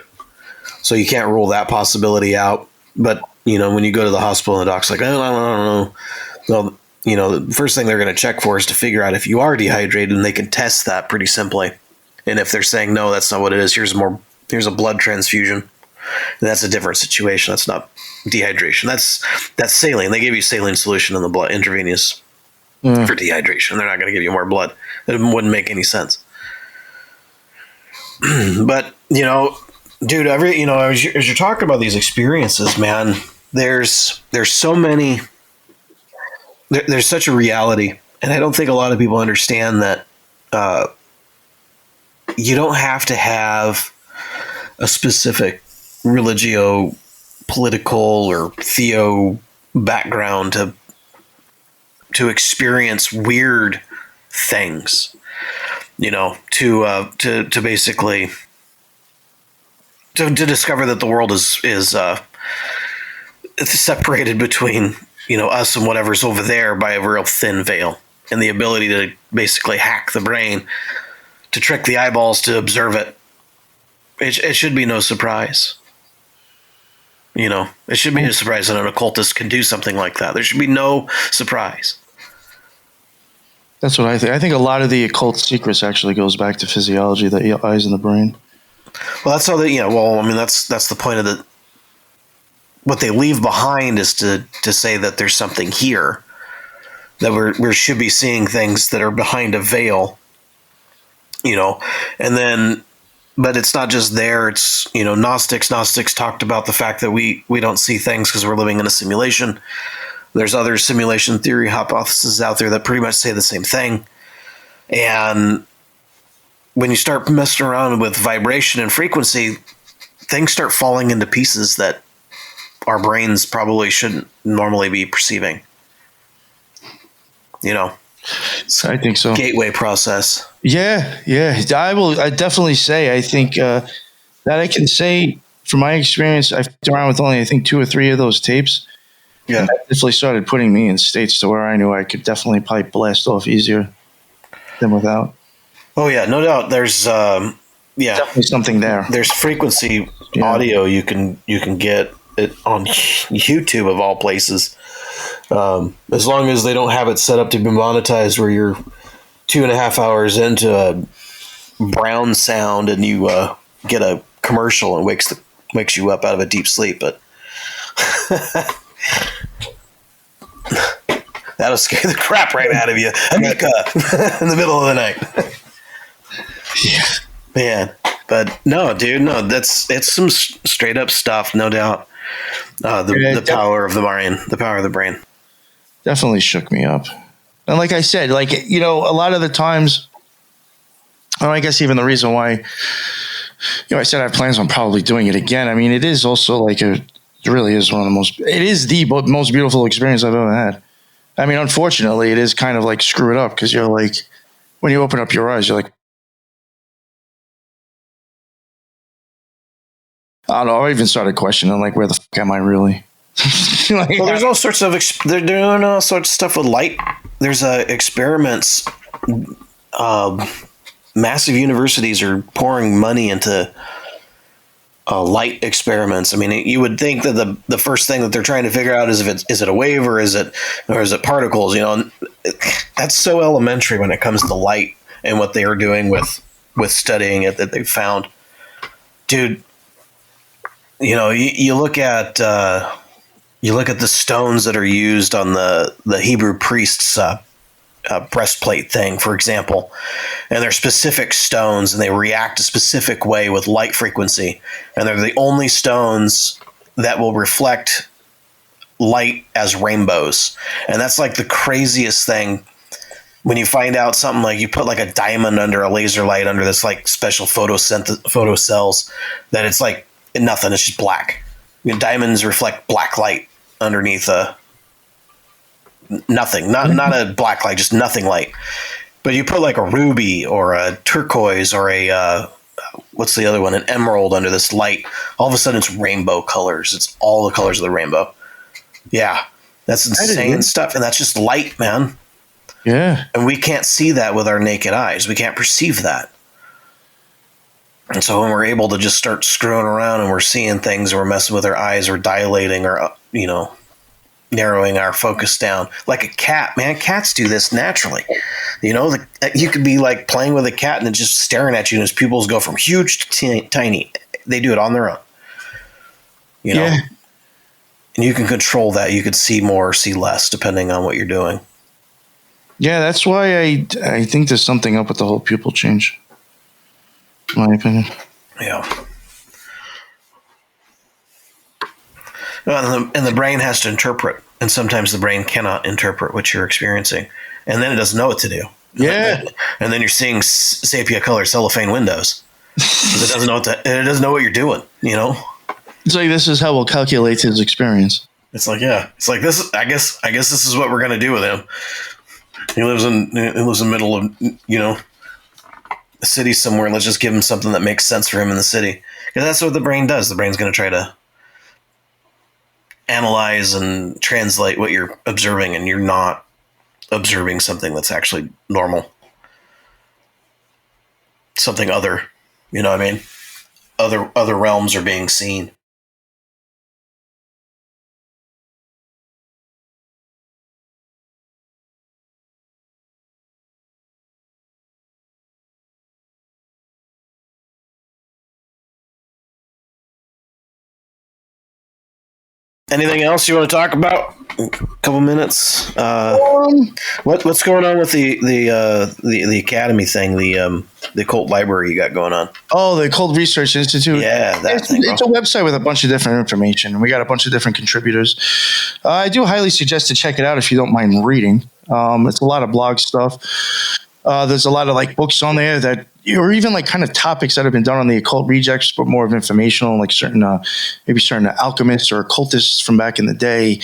so you can't rule that possibility out. But when you go to the hospital and the doc's like, I don't know. Well, the first thing they're going to check for is to figure out if you are dehydrated, and they can test that pretty simply. And if they're saying, no, that's not what it is, here's a blood transfusion, and that's a different situation. That's not dehydration. That's saline. They give you saline solution in the blood, intravenous, for dehydration. They're not going to give you more blood. It wouldn't make any sense. But, dude, as you're talking about these experiences, man, there's so many, there's such a reality. And I don't think a lot of people understand that you don't have to have a specific religio, political, or theo background to experience weird things, to basically to discover that the world is separated between us and whatever's over there by a real thin veil, and the ability to basically hack the brain to trick the eyeballs to observe it. It should be no surprise. It should be no surprise that an occultist can do something like that. There should be no surprise. That's what I think. I think a lot of the occult secrets actually goes back to physiology, the eyes in the brain. Well, that's how they, that's the point of the, what they leave behind is to say that there's something here, that we should be seeing things that are behind a veil, and then, but it's not just there. It's, Gnostics talked about the fact that we don't see things because we're living in a simulation. There's other simulation theory hypotheses out there that pretty much say the same thing. And when you start messing around with vibration and frequency, things start falling into pieces that our brains probably shouldn't normally be perceiving. I think so. Gateway process. Yeah. I definitely say, I think that I can say from my experience, I fucked around with only, I think, 2 or 3 of those tapes. Yeah. And that definitely started putting me in states to where I knew I could definitely probably blast off easier than without. Oh yeah, no doubt. There's definitely something there. There's frequency audio you can get it on YouTube of all places. As long as they don't have it set up to be monetized, where you're 2.5 hours into a brown sound and you get a commercial and wakes you up out of a deep sleep, but. That'll scare the crap right out of you, Amika, in the middle of the night. Yeah, man. But no, dude, no. It's some straight up stuff, no doubt. The power of the brain, the power of the brain, definitely shook me up. And like I said, a lot of the times, I guess even the reason why, I said I have plans on probably doing it again. I mean, it is also it really is the most beautiful experience I've ever had. I mean, unfortunately, it is kind of screw it up, because you're when you open up your eyes, you're I don't know. I even started questioning, where the fuck am I really? Well, there's all sorts of they're all sorts of stuff with light. There's experiments. Massive universities are pouring money into light experiments. I mean, you would think that the first thing that they're trying to figure out is is it a wave or is it particles? That's so elementary when it comes to light and what they are doing with studying it, that they've found, dude. You look at the stones that are used on the Hebrew priests' breastplate thing, for example, and they're specific stones and they react a specific way with light frequency, and they're the only stones that will reflect light as rainbows. And that's the craziest thing when you find out something you put a diamond under a laser light under this special photo cells, that it's nothing, it's just black. Diamonds reflect black light underneath nothing, not a black light, just nothing light. But you put a ruby or a turquoise or a what's the other one, an emerald under this light, all of a sudden it's rainbow colors. It's all the colors of the rainbow. Yeah, that's insane stuff, and that's just light, man. Yeah, and we can't see that with our naked eyes. We can't perceive that. And so when we're able to just start screwing around and we're seeing things, or we're messing with our eyes or dilating, or narrowing our focus down. Like a cat, man. Cats do this naturally. You know, you could be like playing with a cat and it's just staring at you, and his pupils go from huge to tiny. They do it on their own. You know? Yeah. And you can control that. You could see more or see less depending on what you're doing. Yeah, that's why I think there's something up with the whole pupil change, in my opinion. Yeah. And the brain has to interpret, and sometimes the brain cannot interpret what you're experiencing, and then it doesn't know what to do. Yeah. And then you're seeing sepia color cellophane windows. It doesn't know it doesn't know what you're doing. You know. It's like, this is how we'll calculate his experience. It's like, yeah. It's like this. I guess this is what we're gonna do with him. He lives in the middle of, you know, a city somewhere. Let's just give him something that makes sense for him in the city, because that's what the brain does. The brain's gonna try to analyze and translate what you're observing, and you're not observing something that's actually normal. Something other, you know what I mean? Other realms are being seen. Anything else you want to talk about? A couple minutes. What's going on with the academy thing? The Occult library you got going on? Oh, the Occult Research Institute. Yeah, it's a website with a bunch of different information. We got a bunch of different contributors. I do highly suggest to check it out if you don't mind reading. It's a lot of blog stuff. There's a lot of like books on there that, or even like kind of topics that have been done on the occult rejects, but more of informational, like certain alchemists or occultists from back in the day,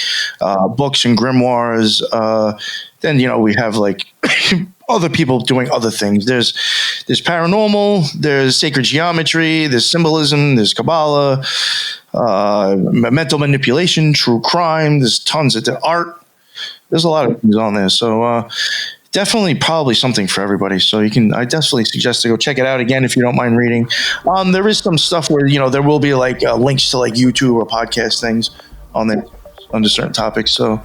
books and grimoires. Then, you know, we have like other people doing other things. There's paranormal, there's sacred geometry, there's symbolism, there's Kabbalah, mental manipulation, true crime. There's tons of art. There's a lot of things on there. So, definitely probably something for everybody. So I definitely suggest to go check it out again if you don't mind reading. There is some stuff where, you know, there will be like links to like YouTube or podcast things on there under certain topics. So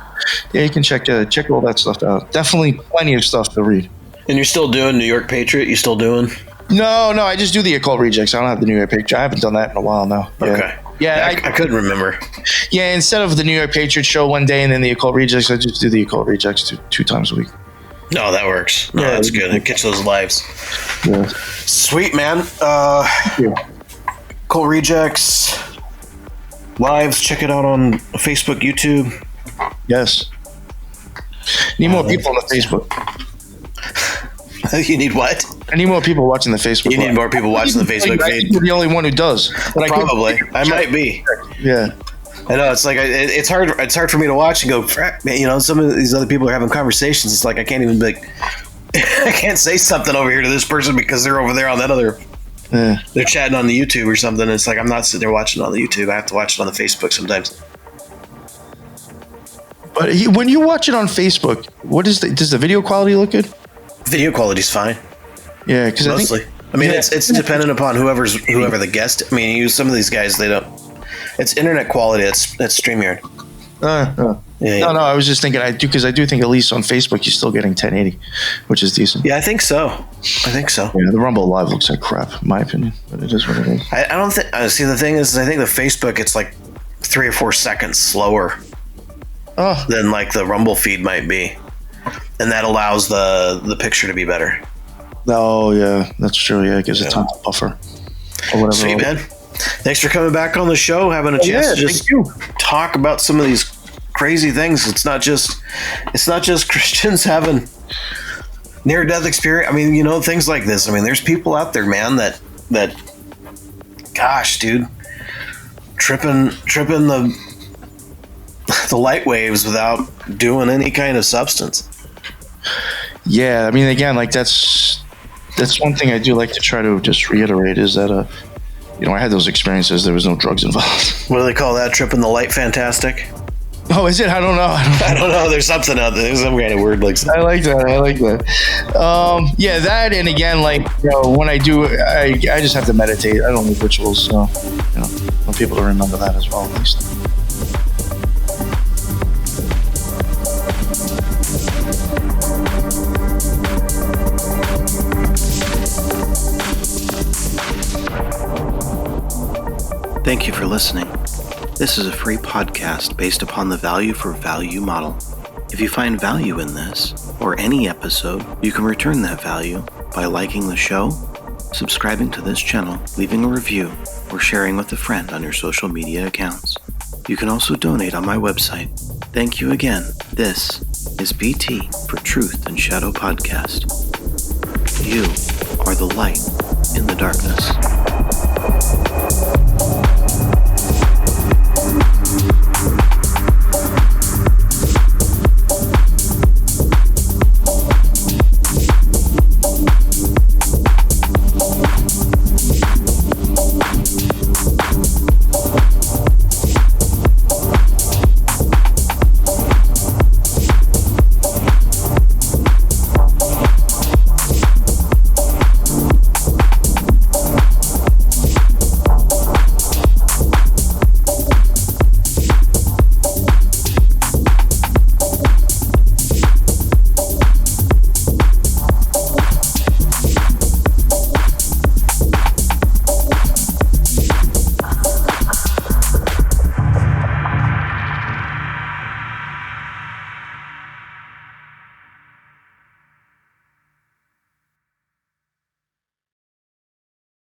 yeah, you can check all that stuff out. Definitely plenty of stuff to read. And you're still doing New York Patriot? You still doing? No, I just do the Occult Rejects. I don't have the New York Patriot. I haven't done that in a while now. Yeah. Okay. Yeah, I couldn't remember. Yeah, instead of the New York Patriot show one day and then the Occult Rejects, I just do the Occult Rejects two times a week. No, that works. No, that's good. It catch those lives. Yeah. Sweet, man. Occult Rejects lives. Check it out on Facebook, YouTube. Yes. Need more people on the Facebook. You need what? I need more people watching the Facebook. You need more people watching the Facebook feed. You're the only one who does. But probably. I might be. Yeah. I know, it's like it's hard. It's hard for me to watch and go, "Frack, man," you know. Some of these other people are having conversations. It's like I can't even be like, I can't say something over here to this person because they're over there on that other. Yeah. They're chatting on the YouTube or something. It's like I'm not sitting there watching on the YouTube. I have to watch it on the Facebook sometimes. But when you watch it on Facebook, does the video quality look good? Video quality's fine. Yeah, because mostly. I mean, it's dependent upon whoever the guest. I mean, some of these guys, they don't. It's internet quality. That's StreamYard. Yeah. No, I was just thinking I do think at least on Facebook you're still getting 1080, which is decent. Yeah, I think so. Yeah, the Rumble Live looks like crap, in my opinion, but it is what it is. I don't think. See, the thing is, I think the Facebook it's like 3 or 4 seconds slower than like the Rumble feed might be, and that allows the picture to be better. Oh yeah, that's true. Yeah, it gives it time to buffer or whatever. Sweet, man. Thanks for coming back on the show, having a chance to just talk about some of these crazy things. It's not just Christians having near-death experience. I mean, you know, things like this. I mean, there's people out there, man, that gosh, dude, tripping the light waves without doing any kind of substance. Yeah, I mean, again, like that's one thing I do like to try to just reiterate is that you know, I had those experiences. There was no drugs involved. What do they call that? Tripping the light fantastic? Oh, is it? I don't know. I don't know. There's something out there. There's some kind of word like that. I like that. Yeah, that, and again, like, you know, when I do, I just have to meditate. I don't need rituals, so, you know, I want people to remember that as well, at least. Thank you for listening. This is a free podcast based upon the value for value model. If you find value in this, or any episode, you can return that value by liking the show, subscribing to this channel, leaving a review, or sharing with a friend on your social media accounts. You can also donate on my website. Thank you again. This is BT for Truth and Shadow Podcast. You are the light in the darkness.